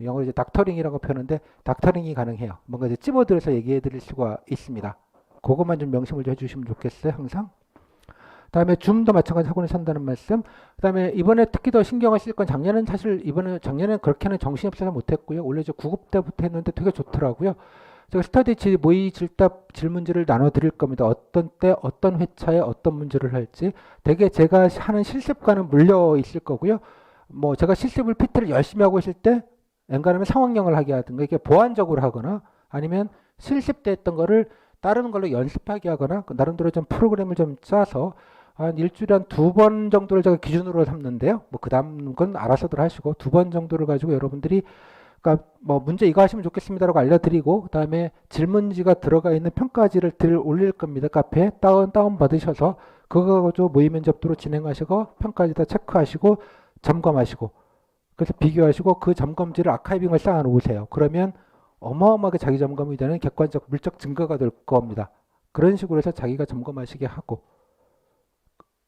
영어로 이제 닥터링이라고 표현하는데 닥터링이 가능해요. 뭔가 이제 찝어들여서 얘기해 드릴 수가 있습니다. 그것만 좀 명심을 좀 해주시면 좋겠어요. 항상. 다음에 줌도 마찬가지 학원에 산다는 말씀. 그다음에 이번에 특히 더 신경을 쓸 건, 작년은 사실 작년에는 그렇게는 정신이 없어서 못했고요. 원래 저 9급 때부터 했는데 되게 좋더라고요. 제가 스터디 모의 질답 질문지를 나눠 드릴 겁니다. 어떤 때 어떤 회차에 어떤 문제를 할지. 되게 제가 하는 실습과는 물려 있을 거고요. 뭐 제가 실습을 PT를 열심히 하고 있을 때 엔간하면 상황형을 하게 하든가 이렇게 보완적으로 하거나, 아니면 실습 때 했던 거를 다른 걸로 연습하게 하거나, 나름대로 좀 프로그램을 좀 짜서 한 일주일에 한 2번 정도를 제가 기준으로 삼는데요. 뭐 그 다음 건 알아서들 하시고 2번 정도를 가지고 여러분들이, 그러니까 뭐 문제 이거 하시면 좋겠습니다라고 알려드리고, 그다음에 질문지가 들어가 있는 평가지를 올릴 겁니다. 카페에 다운 받으셔서 그거 가지고 모의 면접도로 진행하시고 평가지 다 체크하시고 점검하시고, 그래서 비교하시고 그 점검지를 아카이빙을 쌓아 놓으세요. 그러면 어마어마하게 자기 점검이 되는 객관적 물적 증거가 될 겁니다. 그런 식으로 해서 자기가 점검하시게 하고.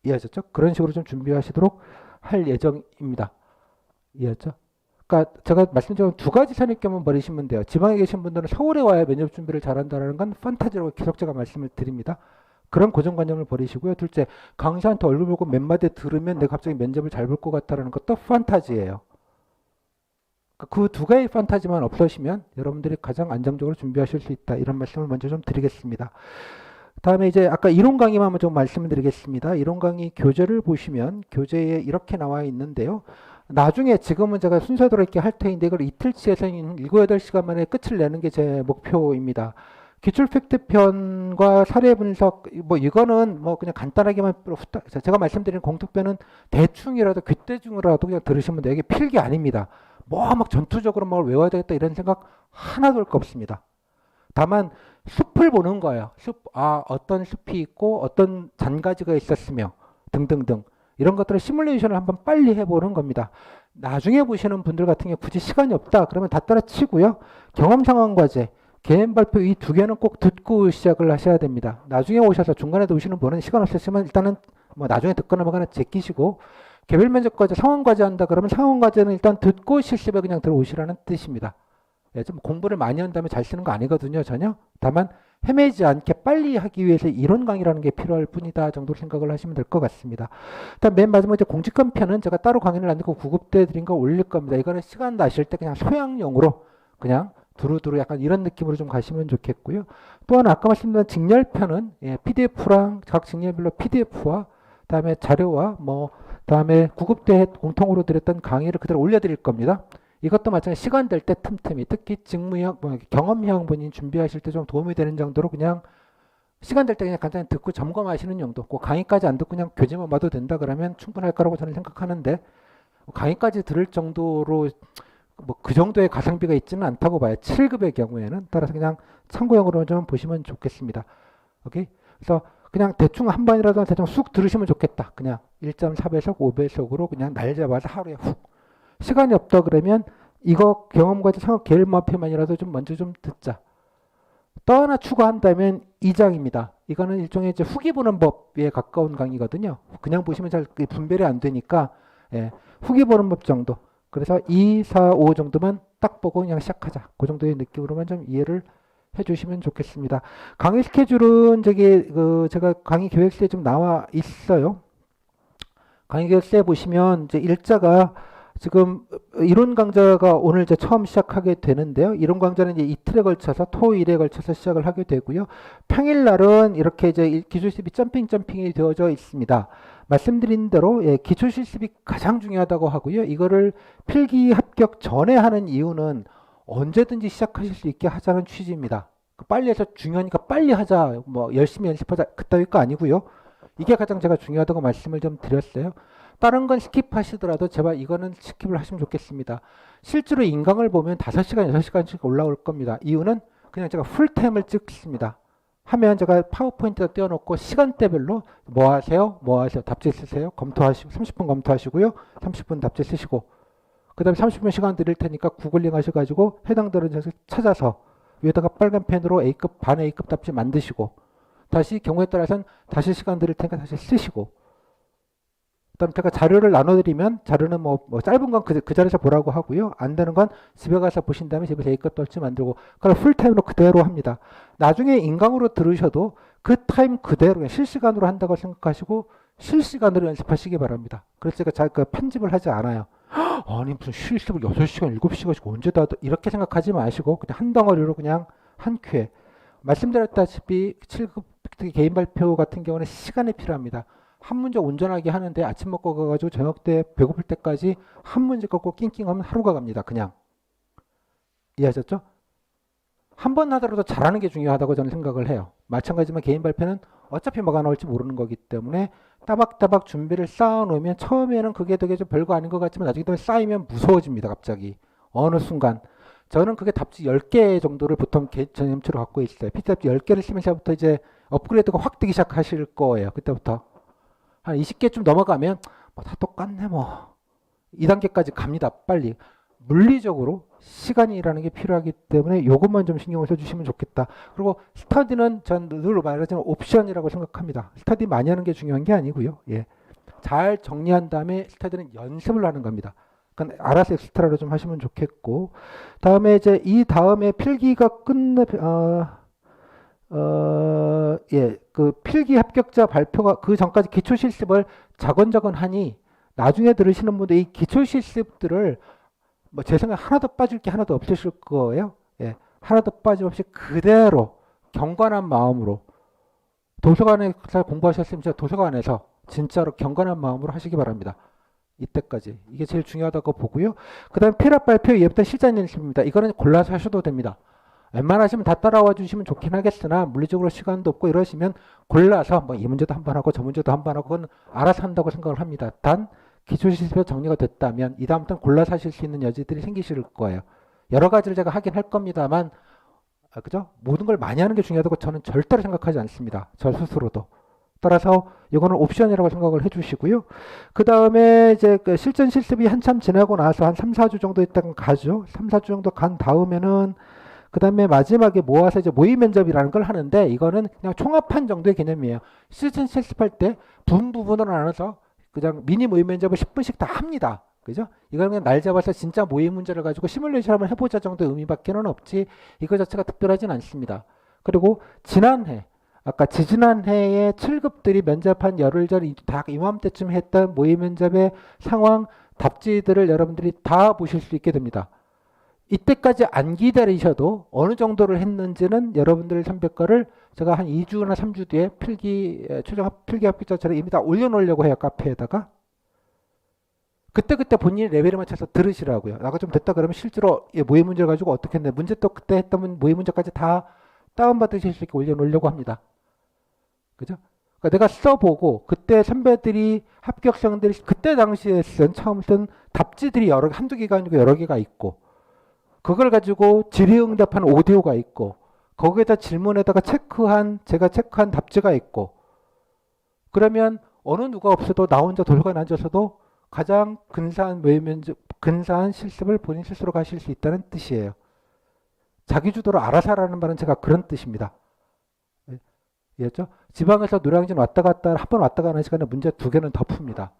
이해하셨죠? 그런 식으로 좀 준비하시도록 할 예정입니다. 이해했죠? 그러니까 제가 말씀드린 두 가지 선입견만 버리시면 돼요. 지방에 계신 분들은 서울에 와야 면접 준비를 잘한다는 건 판타지라고 계속 제가 말씀을 드립니다. 그런 고정관념을 버리시고요. 둘째, 강사한테 얼굴 보고 몇 마디 들으면 내가 갑자기 면접을 잘 볼 것 같다는 것도 판타지예요. 그 두 가지 판타지만 없으시면 여러분들이 가장 안정적으로 준비하실 수 있다. 이런 말씀을 먼저 좀 드리겠습니다. 다음에 이제 아까 이론 강의만 한번 좀 말씀을 드리겠습니다. 이론 강의 교재를 보시면 교재에 이렇게 나와 있는데요. 나중에 지금은 제가 순서대로 이렇게 할 터인데 이걸 이틀치에서 7, 8시간 만에 끝을 내는 게 제 목표입니다. 기출 팩트편과 사례 분석, 뭐 이거는 뭐 그냥 간단하게만 제가 말씀드리는 공통편은 대충이라도 귓대중이라도 그냥 들으시면 돼요. 이게 필기 아닙니다. 뭐 막 전투적으로 뭘 외워야 되겠다 이런 생각 하나도 할 거 없습니다. 다만 숲을 보는 거예요. 어떤 숲이 있고 어떤 잔가지가 있었으며 등등등. 이런 것들을 시뮬레이션을 한번 빨리 해보는 겁니다. 나중에 보시는 분들 같은 경우 굳이 시간이 없다 그러면 다 따라치고요. 경험 상황 과제, 개인 발표 이 두 개는 꼭 듣고 시작을 하셔야 됩니다. 나중에 오셔서 중간에도 오시는 분은 시간 없으시면 일단은 뭐 나중에 듣거나 뭐거나 제끼시고, 개별 면접 과제, 상황 과제 한다 그러면 상황 과제는 일단 듣고 실습에 그냥 들어오시라는 뜻입니다. 예, 좀 공부를 많이 한 다음에 잘 쓰는 거 아니거든요, 전혀. 다만 헤매지 않게 빨리 하기 위해서 이론 강의라는 게 필요할 뿐이다 정도로 생각을 하시면 될 것 같습니다. 일단 맨 마지막에 이제 공직관 편은 제가 따로 강의를 안 듣고 구급 때 드린 거 올릴 겁니다. 이거는 시간 나실 때 그냥 소양용으로 그냥 두루두루 약간 이런 느낌으로 좀 가시면 좋겠고요. 또한 아까 말씀드린 직렬편은 예, PDF랑 각 직렬별로 PDF와 그다음에 자료와 뭐 그다음에 구급대 공통으로 드렸던 강의를 그대로 올려드릴 겁니다. 이것도 마찬가지 시간 될 때 틈틈이 특히 직무형, 경험형 본인 준비하실 때 좀 도움이 되는 정도로 그냥 시간 될 때 그냥 간단히 듣고 점검하시는 정도. 그 강의까지 안 듣고 그냥 교재만 봐도 된다 그러면 충분할 거라고 저는 생각하는데, 강의까지 들을 정도로 뭐 그 정도의 가성비가 있지는 않다고 봐요. 7급의 경우에는. 따라서 그냥 참고용으로 좀 보시면 좋겠습니다. 오케이? 그래서 그냥 대충 한 번이라도 대충 쑥 들으시면 좋겠다. 그냥 1.4배속, 5배속으로 그냥 날 잡아서 하루에 훅. 시간이 없다 그러면 이거 경험과제 상업 계열 마표만이라도 좀 먼저 좀 듣자. 또 하나 추가한다면 2장입니다. 이거는 일종의 이제 후기 보는 법에 가까운 강의거든요. 그냥 보시면 잘 분별이 안 되니까 예, 후기 보는 법 정도. 그래서 2, 4, 5 정도만 딱 보고 그냥 시작하자. 그 정도의 느낌으로만 좀 이해를 해주시면 좋겠습니다. 강의 스케줄은 제가 강의 계획서에 좀 나와 있어요. 강의 계획서에 보시면 이제 일자가 지금 이론 강좌가 오늘 이제 처음 시작하게 되는데요. 이론 강좌는 이제 이틀에 걸쳐서 토일에 걸쳐서 시작을 하게 되고요. 평일날은 이렇게 이제 기초 실습이 점핑이 되어져 있습니다. 말씀드린 대로 예, 기초 실습이 가장 중요하다고 하고요. 이거를 필기 합격 전에 하는 이유는 언제든지 시작하실 수 있게 하자는 취지입니다. 빨리 해서 중요하니까 빨리 하자, 뭐 열심히 연습하자 그따위 거 아니고요. 이게 가장 제가 중요하다고 말씀을 좀 드렸어요. 다른 건 스킵하시더라도 제발 이거는 스킵을 하시면 좋겠습니다. 실제로 인강을 보면 5시간, 6시간씩 올라올 겁니다. 이유는 그냥 제가 풀타임을 찍습니다. 하면 제가 파워포인트에 띄워놓고 시간대별로 뭐 하세요? 뭐 하세요? 답지 쓰세요? 검토하시고 30분 검토하시고요. 30분 답지 쓰시고 그 다음에 30분 시간 드릴 테니까 구글링 하셔가지고 해당 들은 찾아서 위에다가 빨간 펜으로 A급, 반 A급 답지 만드시고 다시 경우에 따라서는 다시 시간 드릴 테니까 다시 쓰시고, 그다음 제가 자료를 나눠드리면 자료는 뭐 짧은 건 그 자리에서 보라고 하고요. 안 되는 건 집에 가서 보신 다음에 집에서 A급 떨지 만들고 그걸 풀타임으로 그대로 합니다. 나중에 인강으로 들으셔도 그 타임 그대로 실시간으로 한다고 생각하시고 실시간으로 연습하시기 바랍니다. 그래서 제가 그 편집을 하지 않아요. 아니 무슨 실습을 6시간, 7시간씩 언제 다 이렇게 생각하지 마시고 그냥 한 덩어리로 그냥 한 큐에 말씀드렸다시피 7급 개인 발표 같은 경우는 시간이 필요합니다. 한 문제 온전하게 하는데 아침 먹고 가가지고 저녁 때 배고플 때까지 한 문제 걷고 낑낑하면 하루가 갑니다. 그냥. 이해하셨죠? 한 번 하더라도 잘하는 게 중요하다고 저는 생각을 해요. 마찬가지지만 개인 발표는 어차피 뭐가 나올지 모르는 거기 때문에 따박따박 준비를 쌓아놓으면 처음에는 그게 되게 좀 별거 아닌 것 같지만 나중에 쌓이면 무서워집니다. 갑자기. 어느 순간. 저는 그게 답지 10개 정도를 보통 전염치로 갖고 있어요. PT 답지 10개를 쓰면서부터 이제 업그레이드가 확 되기 시작하실 거예요. 그때부터. 한 20개쯤 넘어가면 뭐 다 똑같네 뭐. 2단계까지 갑니다. 빨리. 물리적으로 시간이라는 게 필요하기 때문에 이것만 좀 신경을 써주시면 좋겠다. 그리고 스터디는 전 늘 말하지만 옵션이라고 생각합니다. 스터디 많이 하는 게 중요한 게 아니고요. 예. 잘 정리한 다음에 스터디는 연습을 하는 겁니다. 그러니까 알아서 엑스트라로 좀 하시면 좋겠고, 다음에 이제 이 다음에 필기가 예, 그 필기 합격자 발표가 그 전까지 기초 실습을 자건자건 하니 나중에 들으시는 분들 이 기초 실습들을 뭐 제 생각에 하나도 빠질 게 하나도 없으실 거예요. 예, 하나도 빠짐없이 그대로 경건한 마음으로 도서관에서 공부하셨으면 진짜 도서관에서 진짜로 경건한 마음으로 하시기 바랍니다. 이때까지 이게 제일 중요하다고 보고요. 그 다음 필합 발표 예부터 실전 연습입니다. 이거는 골라서 하셔도 됩니다. 웬만하시면 다 따라와 주시면 좋긴 하겠으나 물리적으로 시간도 없고 이러시면 골라서 뭐 이 문제도 한 번 하고 저 문제도 한 번 하고 그건 알아서 한다고 생각을 합니다. 단 기초실습이 정리가 됐다면 이 다음부터는 골라서 하실 수 있는 여지들이 생기실 거예요. 여러 가지를 제가 하긴 할 겁니다만 그죠? 모든 걸 많이 하는 게 중요하다고 저는 절대로 생각하지 않습니다. 저 스스로도. 따라서 이거는 옵션이라고 생각을 해주시고요. 그 다음에 이제 그 실전 실습이 한참 지나고 나서 한 3, 4주 정도 있다가 가죠. 3, 4주 정도 간 다음에는 그 다음에 마지막에 모아서 이제 모의 면접이라는 걸 하는데 이거는 그냥 총합한 정도의 개념이에요. 실전 실습할 때 부분으로 나눠서 그냥 미니 모의 면접을 10분씩 다 합니다. 그죠? 이거는 그냥 날 잡아서 진짜 모의 문제를 가지고 시뮬레이션 한번 해보자 정도의 의미밖에는 없지 이거 자체가 특별하진 않습니다. 그리고 지난해 아까 지지난해에 7급들이 면접한 열흘 전 다 이맘때쯤 했던 모의 면접의 상황 답지들을 여러분들이 다 보실 수 있게 됩니다. 이때까지 안 기다리셔도 어느 정도를 했는지는 여러분들 선별과를 제가 한 2주나 3주 뒤에 최종 필기 합격자처럼 이미 다 올려놓으려고 해요. 카페에다가. 그때 본인이 레벨에 맞춰서 들으시라고요. 나가 좀 됐다 그러면 실제로 모의 문제를 가지고 어떻게 했네. 문제 또 그때 했던 모의 문제까지 다 다운받으실 수 있게 올려놓으려고 합니다. 그죠? 그러니까 내가 써보고 그때 선배들이 합격생들이 그때 당시에 처음 쓴 답지들이 한두 개가 아니고 여러 개가 있고 그걸 가지고 질의응답한 오디오가 있고 거기에다 질문에다가 제가 체크한 답지가 있고 그러면 어느 누가 없어도 나 혼자 돌고 앉아서도 가장 근사한 실습을 본인 스스로 가실 수 있다는 뜻이에요. 자기주도로 알아서 하라는 말은 제가 그런 뜻입니다. 이해했죠? 지방에서 노량진 왔다 갔다 한 번 왔다 가는 시간에 문제 2개는 더 풉니다.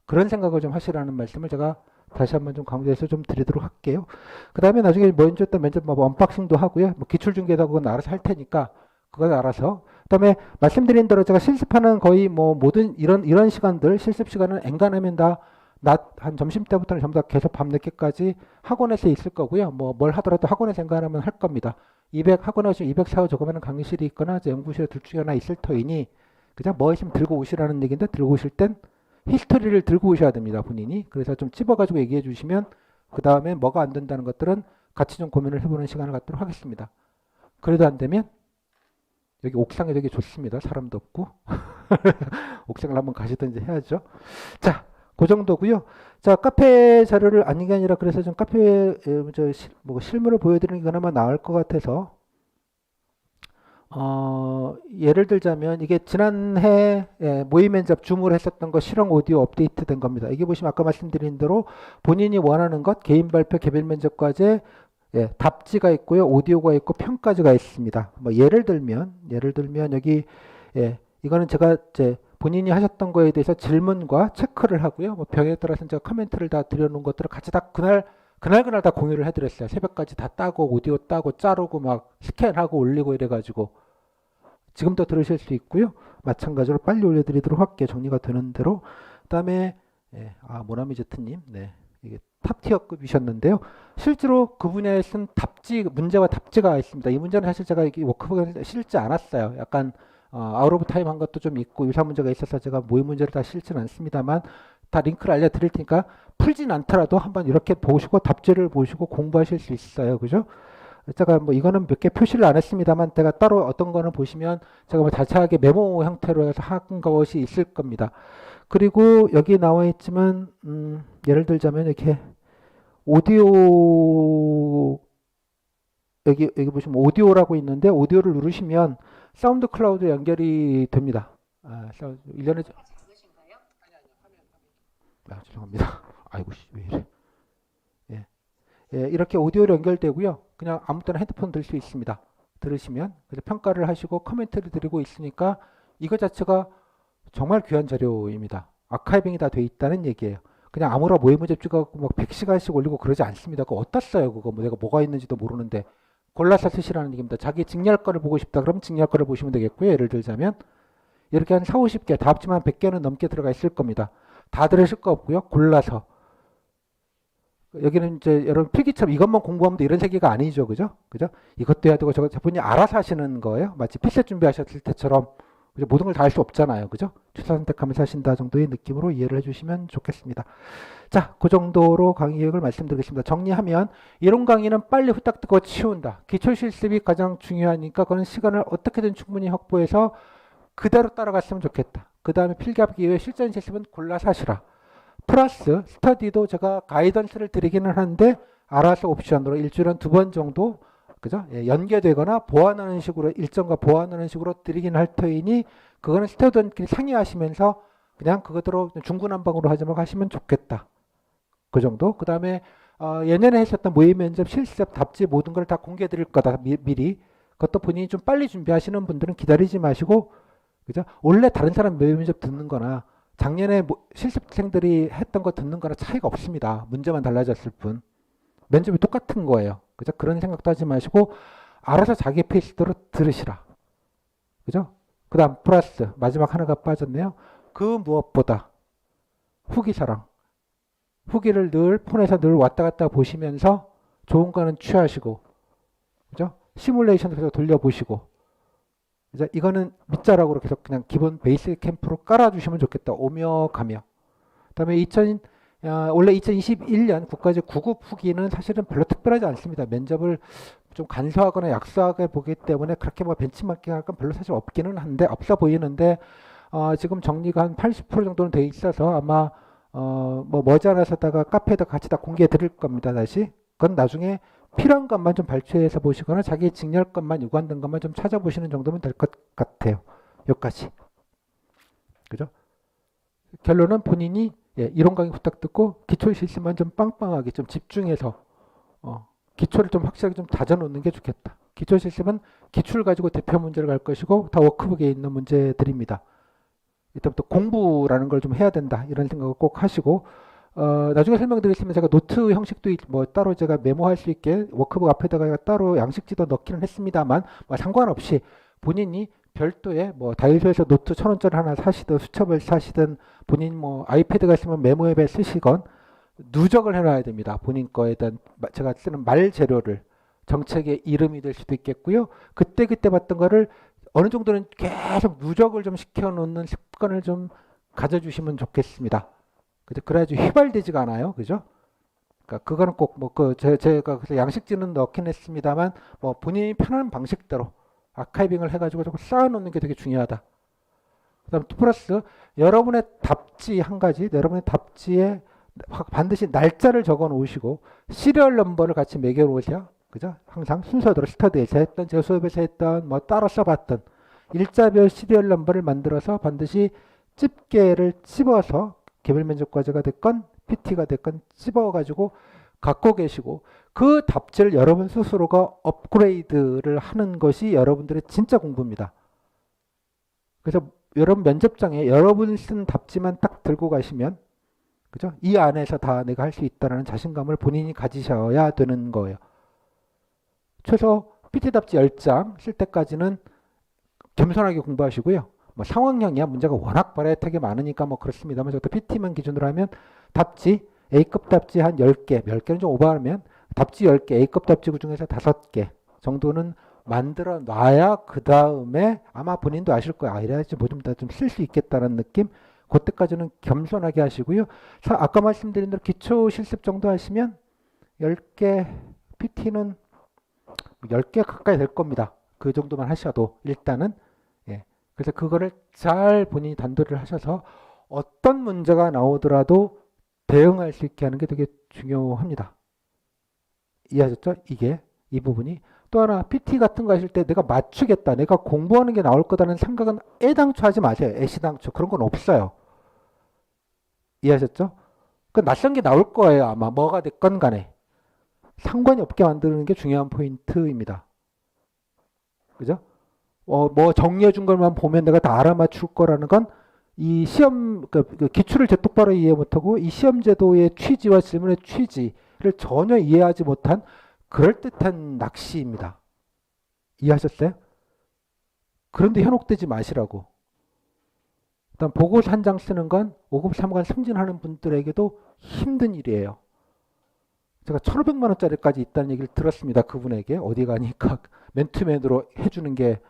그런 생각을 좀 하시라는 말씀을 제가 다시 한번 좀 강조해서 좀 드리도록 할게요. 그 다음에 나중에 먼저 했던 면접 언박싱도 하고요. 기출중개다 그건 알아서 할 테니까 그건 알아서. 그 다음에 말씀드린 대로 제가 실습하는 거의 모든 이런 시간들 실습 시간은 엔간하면 다 낮 한 점심 때부터는 전부 다 계속 밤늦게까지 학원에서 있을 거고요. 뭘 하더라도 학원에서 엔간하면 할 겁니다. 학원에 오시면 204호 적으면 강의실이 있거나 연구실에 둘 중에 하나 있을 터이니 그냥 뭐 있으면 들고 오시라는 얘기인데 들고 오실 땐 히스토리를 들고 오셔야 됩니다. 본인이. 그래서 좀 찝어가지고 얘기해 주시면 그 다음에 뭐가 안 된다는 것들은 같이 좀 고민을 해보는 시간을 갖도록 하겠습니다. 그래도 안 되면 여기 옥상에 되게 좋습니다. 사람도 없고 옥상을 한번 가시든지 해야죠. 자, 그 정도고요. 자, 카페 자료를 아닌 게 아니라 그래서 좀 카페 실물을 보여드리는 게 그나마 나을 것 같아서 예를 들자면 이게 지난해 모의 면접 줌으로 했었던 거 실험 오디오 업데이트 된 겁니다. 이게 보시면 아까 말씀드린 대로 본인이 원하는 것 개인 발표 개별 면접 과제 답지가 있고요. 오디오가 있고 평가지가 있습니다. 예를 들면 여기 이거는 제가 본인이 하셨던 거에 대해서 질문과 체크를 하고요. 병에 따라서 제가 코멘트를 다 드려놓은 것들을 같이 다 그날 다 공유를 해드렸어요. 새벽까지 다 따고 오디오 따고 자르고 막 스캔하고 올리고 이래가지고 지금도 들으실 수 있고요. 마찬가지로 빨리 올려드리도록 할게요. 정리가 되는 대로. 그다음에 모나미제트님, 이게 탑티어급이셨는데요. 실제로 그 분야에 쓴 문제와 답지가 있습니다. 이 문제는 사실 제가 워크북에 실지 않았어요. 약간 아웃 오브 타임 한 것도 좀 있고 유사 문제가 있어서 제가 모의 문제를 다 실지는 않습니다만 다 링크를 알려드릴 테니까 풀진 않더라도 한번 이렇게 보시고 답지를 보시고 공부하실 수 있어요. 그죠? 제가 이거는 몇 개 표시를 안 했습니다만 제가 따로 어떤 거는 보시면 제가 자세하게 메모 형태로 해서 한 것이 있을 겁니다. 그리고 여기 나와 있지만 예를 들자면 이렇게 오디오 여기 보시면 오디오라고 있는데 오디오를 누르시면 사운드 클라우드 연결이 됩니다. 1년에 죄송합니다. 아이고 왜 이래. 이렇게 오디오로 연결되고요. 그냥 아무 때나 핸드폰 들 수 있습니다. 들으시면 그래서 평가를 하시고 코멘트를 드리고 있으니까 이거 자체가 정말 귀한 자료입니다. 아카이빙이 다 돼 있다는 얘기예요. 그냥 아무나 모의 문제 찍어갖고 막 100시간씩 올리고 그러지 않습니다. 그거 어디다 써요? 그거 내가 뭐가 있는지도 모르는데 골라서 쓰시라는 얘기입니다. 자기 직렬 거를 보고 싶다 그러면 직렬 거를 보시면 되겠고요. 예를 들자면 이렇게 한 4, 50개 다 합치면 100개는 넘게 들어가 있을 겁니다. 다 들으실 거 없고요. 골라서 여기는 이제 여러분 필기처럼 이것만 공부하면 돼 이런 세계가 아니죠. 그죠? 이것도 해야 되고 저분이 알아서 하시는 거예요. 마치 필세 준비하셨을 때처럼 그죠? 모든 걸 다 할 수 없잖아요. 그죠? 추사 선택하면서 하신다 정도의 느낌으로 이해를 해주시면 좋겠습니다. 자, 그 정도로 강의 계획을 말씀드리겠습니다. 정리하면 이론 강의는 빨리 후딱 뜨고 치운다. 기초 실습이 가장 중요하니까 그런 시간을 어떻게든 충분히 확보해서 그대로 따라갔으면 좋겠다. 그 다음에 필기 합격 이후에 실전 실습은 골라서 하시라. 플러스 스터디도 제가 가이던스를 드리기는 하는데 알아서 옵션으로 일주일에 2번 정도 그죠? 예, 연계되거나 보완하는 식으로 일정과 보완하는 식으로 드리긴 할 터이니 그거는 스태프들끼리 상의하시면서 그냥 그것대로 중구난방으로 하지 말고 하시면 좋겠다. 그 정도. 그 다음에 예년에 했었던 모의 면접 실습 답지 모든 걸 다 공개해 드릴 거다 미리. 그것도 본인이 좀 빨리 준비하시는 분들은 기다리지 마시고, 그죠? 원래 다른 사람 모의 면접 듣는 거나 작년에 실습생들이 했던 거 듣는 거나 차이가 없습니다. 문제만 달라졌을 뿐. 면접이 똑같은 거예요. 그죠? 그런 생각도 하지 마시고 알아서 자기 페이스대로 들으시라. 그죠? 그 다음 플러스 마지막 하나가 빠졌네요. 그 무엇보다 후기사랑. 후기를 늘 폰에서 늘 왔다 갔다 보시면서 좋은 거는 취하시고, 그죠? 시뮬레이션도 계속 돌려보시고, 그죠? 이거는 밑자락으로 계속 그냥 기본 베이스 캠프로 깔아주시면 좋겠다. 오며 가며. 그다음에 원래 2021년 국가직 9급 후기는 사실은 별로 특별하지 않습니다. 면접을 좀 간소하거나 약소하게 보기 때문에 그렇게 뭐 벤치마킹 할 건 별로 사실 없기는 한데 없어 보이는데 지금 정리가 한 80% 정도는 돼 있어서 아마 뭐 머지않아서다가 카페에다 같이 다 공개해 드릴 겁니다. 다시 그건 나중에 필요한 것만 좀 발췌해서 보시거나 자기 직렬것만 유관된 것만 좀 찾아보시는 정도면 될 것 같아요. 여기까지. 그죠? 결론은 본인이 이론 강의 부탁 듣고 기초 실습만 좀 빵빵하게 좀 집중해서 기초를 좀 확실하게 좀 다져놓는 게 좋겠다. 기초 실습은 기출을 가지고 대표 문제를 갈 것이고 다 워크북에 있는 문제들입니다. 이때부터 공부라는 걸 좀 해야 된다 이런 생각을 꼭 하시고 나중에 설명드리겠지만 제가 노트 형식도 뭐 따로 제가 메모할 수 있게 워크북 앞에다가 따로 양식지도 넣기는 했습니다만 뭐 상관없이 본인이 별도의 뭐 다이소에서 노트 1,000원짜리 하나 사시든 수첩을 사시든 본인 뭐 아이패드가 있으면 메모 앱에 쓰시건 누적을 해놔야 됩니다. 본인 거에 대한 제가 쓰는 말 재료를 정책의 이름이 될 수도 있겠고요. 그때 봤던 거를 어느 정도는 계속 누적을 좀 시켜놓는 습관을 좀 가져주시면 좋겠습니다. 그죠? 그래야지 휘발되지가 않아요. 그죠? 그러니까 그거는 꼭 뭐 제가 그래서 양식지는 넣긴 했습니다만 뭐 본인이 편한 방식대로 아카이빙을 해가지고 조금 쌓아놓는 게 되게 중요하다. 그다음 플러스 여러분의 답지 한 가지, 여러분의 답지에 반드시 날짜를 적어 놓으시고 시리얼 넘버를 같이 매겨 놓으세요. 그죠? 항상 순서대로 스터디에서 했던 제 수업에서 했던 뭐 따로 써봤던 일자별 시리얼 넘버를 만들어서 반드시 집게를 찝어서 개별 면접 과제가 됐건 PT가 됐건 찝어가지고 갖고 계시고 그 답지를 여러분 스스로가 업그레이드를 하는 것이 여러분들의 진짜 공부입니다. 그래서 여러분 면접장에 여러분이 쓴 답지만 딱 들고 가시면 그죠? 이 안에서 다 내가 할 수 있다는 자신감을 본인이 가지셔야 되는 거예요. 최소 PT 답지 10장 쓸 때까지는 겸손하게 공부하시고요. 뭐 상황형이야 문제가 워낙 바라이어티하게 많으니까 뭐 그렇습니다만 저도 PT만 기준으로 하면 답지 A급 답지 한 10개, 10개는 좀 오버하면 답지 10개, A급 답지 중에서 5개 정도는 만들어 놔야 그 다음에 아마 본인도 아실 거예요. 이래야지 뭐 좀 더 좀 쓸 수 있겠다는 느낌. 그때까지는 겸손하게 하시고요. 아까 말씀드린 대로 기초 실습 정도 하시면 10개, PT는 10개 가까이 될 겁니다. 그 정도만 하셔도 일단은. 예. 그래서 그거를 잘 본인이 단도리를 하셔서 어떤 문제가 나오더라도 대응할 수 있게 하는 게 되게 중요합니다. 이해하셨죠? 이 부분이. 또 하나 PT 같은 거 하실 때 내가 맞추겠다, 내가 공부하는 게 나올 거다는 생각은 애당초 하지 마세요. 애시당초. 그런 건 없어요. 이해하셨죠? 그 낯선 게 나올 거예요. 아마 뭐가 됐건 간에. 상관이 없게 만드는 게 중요한 포인트입니다. 그죠? 뭐 정리해 준 것만 보면 내가 다 알아맞출 거라는 건 이 시험, 그 기출을 똑바로 이해 못하고 이 시험 제도의 취지와 질문의 취지를 전혀 이해하지 못한 그럴듯한 낚시입니다. 이해하셨어요? 그런데 현혹되지 마시라고. 일단 보고서 한 장 쓰는 건 5급 3관 승진하는 분들에게도 힘든 일이에요. 제가 1,500만 원짜리까지 있다는 얘기를 들었습니다. 그분에게. 어디 가니까 맨투맨으로 해주는 게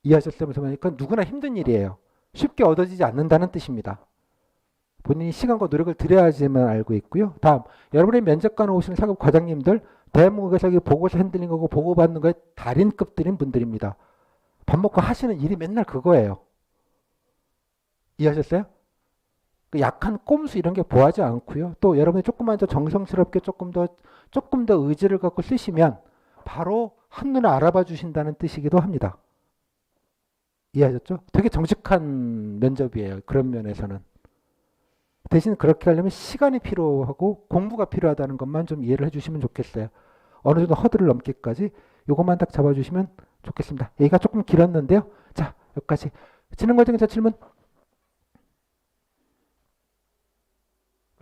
이해하셨어요? 그러니까 누구나 힘든 일이에요. 쉽게 얻어지지 않는다는 뜻입니다. 본인이 시간과 노력을 들여야지만 알고 있고요. 다음, 여러분의 면접관 오시는 사급 과장님들 대한민국에서 보고서 핸들링 하고 보고받는 거에 달인급들인 분들입니다. 밥 먹고 하시는 일이 맨날 그거예요. 이해하셨어요? 약한 꼼수 이런 게 보하지 않고요. 또 여러분이 조금만 더 정성스럽게 조금 더 의지를 갖고 쓰시면 바로 한눈에 알아봐 주신다는 뜻이기도 합니다. 이해하셨죠? 되게 정직한 면접이에요. 그런 면에서는. 대신 그렇게 하려면 시간이 필요하고 공부가 필요하다는 것만 좀 이해를 해주시면 좋겠어요. 어느 정도 허들을 넘기까지 요것만 딱 잡아주시면 좋겠습니다. 얘기가 조금 길었는데요. 자, 여기까지. 진행 과정에서 질문.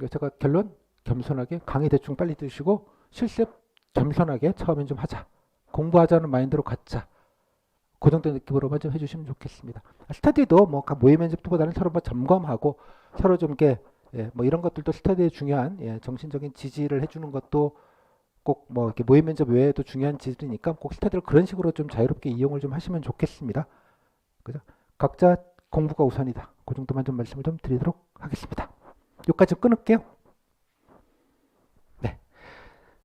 제가 결론 겸손하게 강의 대충 빨리 드시고 실습 겸손하게 처음엔 좀 하자. 공부하자는 마인드로 갖자. 그 정도 느낌으로만 좀 해주시면 좋겠습니다. 스터디도 뭐 모의 면접보다는 서로 뭐 점검하고 서로 좀 이렇게 뭐 이런 것들도 스터디에 중요한 정신적인 지지를 해주는 것도 꼭 뭐 이렇게 모의 면접 외에도 중요한 지지니까 꼭 스터디를 그런 식으로 좀 자유롭게 이용을 좀 하시면 좋겠습니다. 그죠? 각자 공부가 우선이다. 그 정도만 좀 말씀을 좀 드리도록 하겠습니다. 여기까지 끊을게요.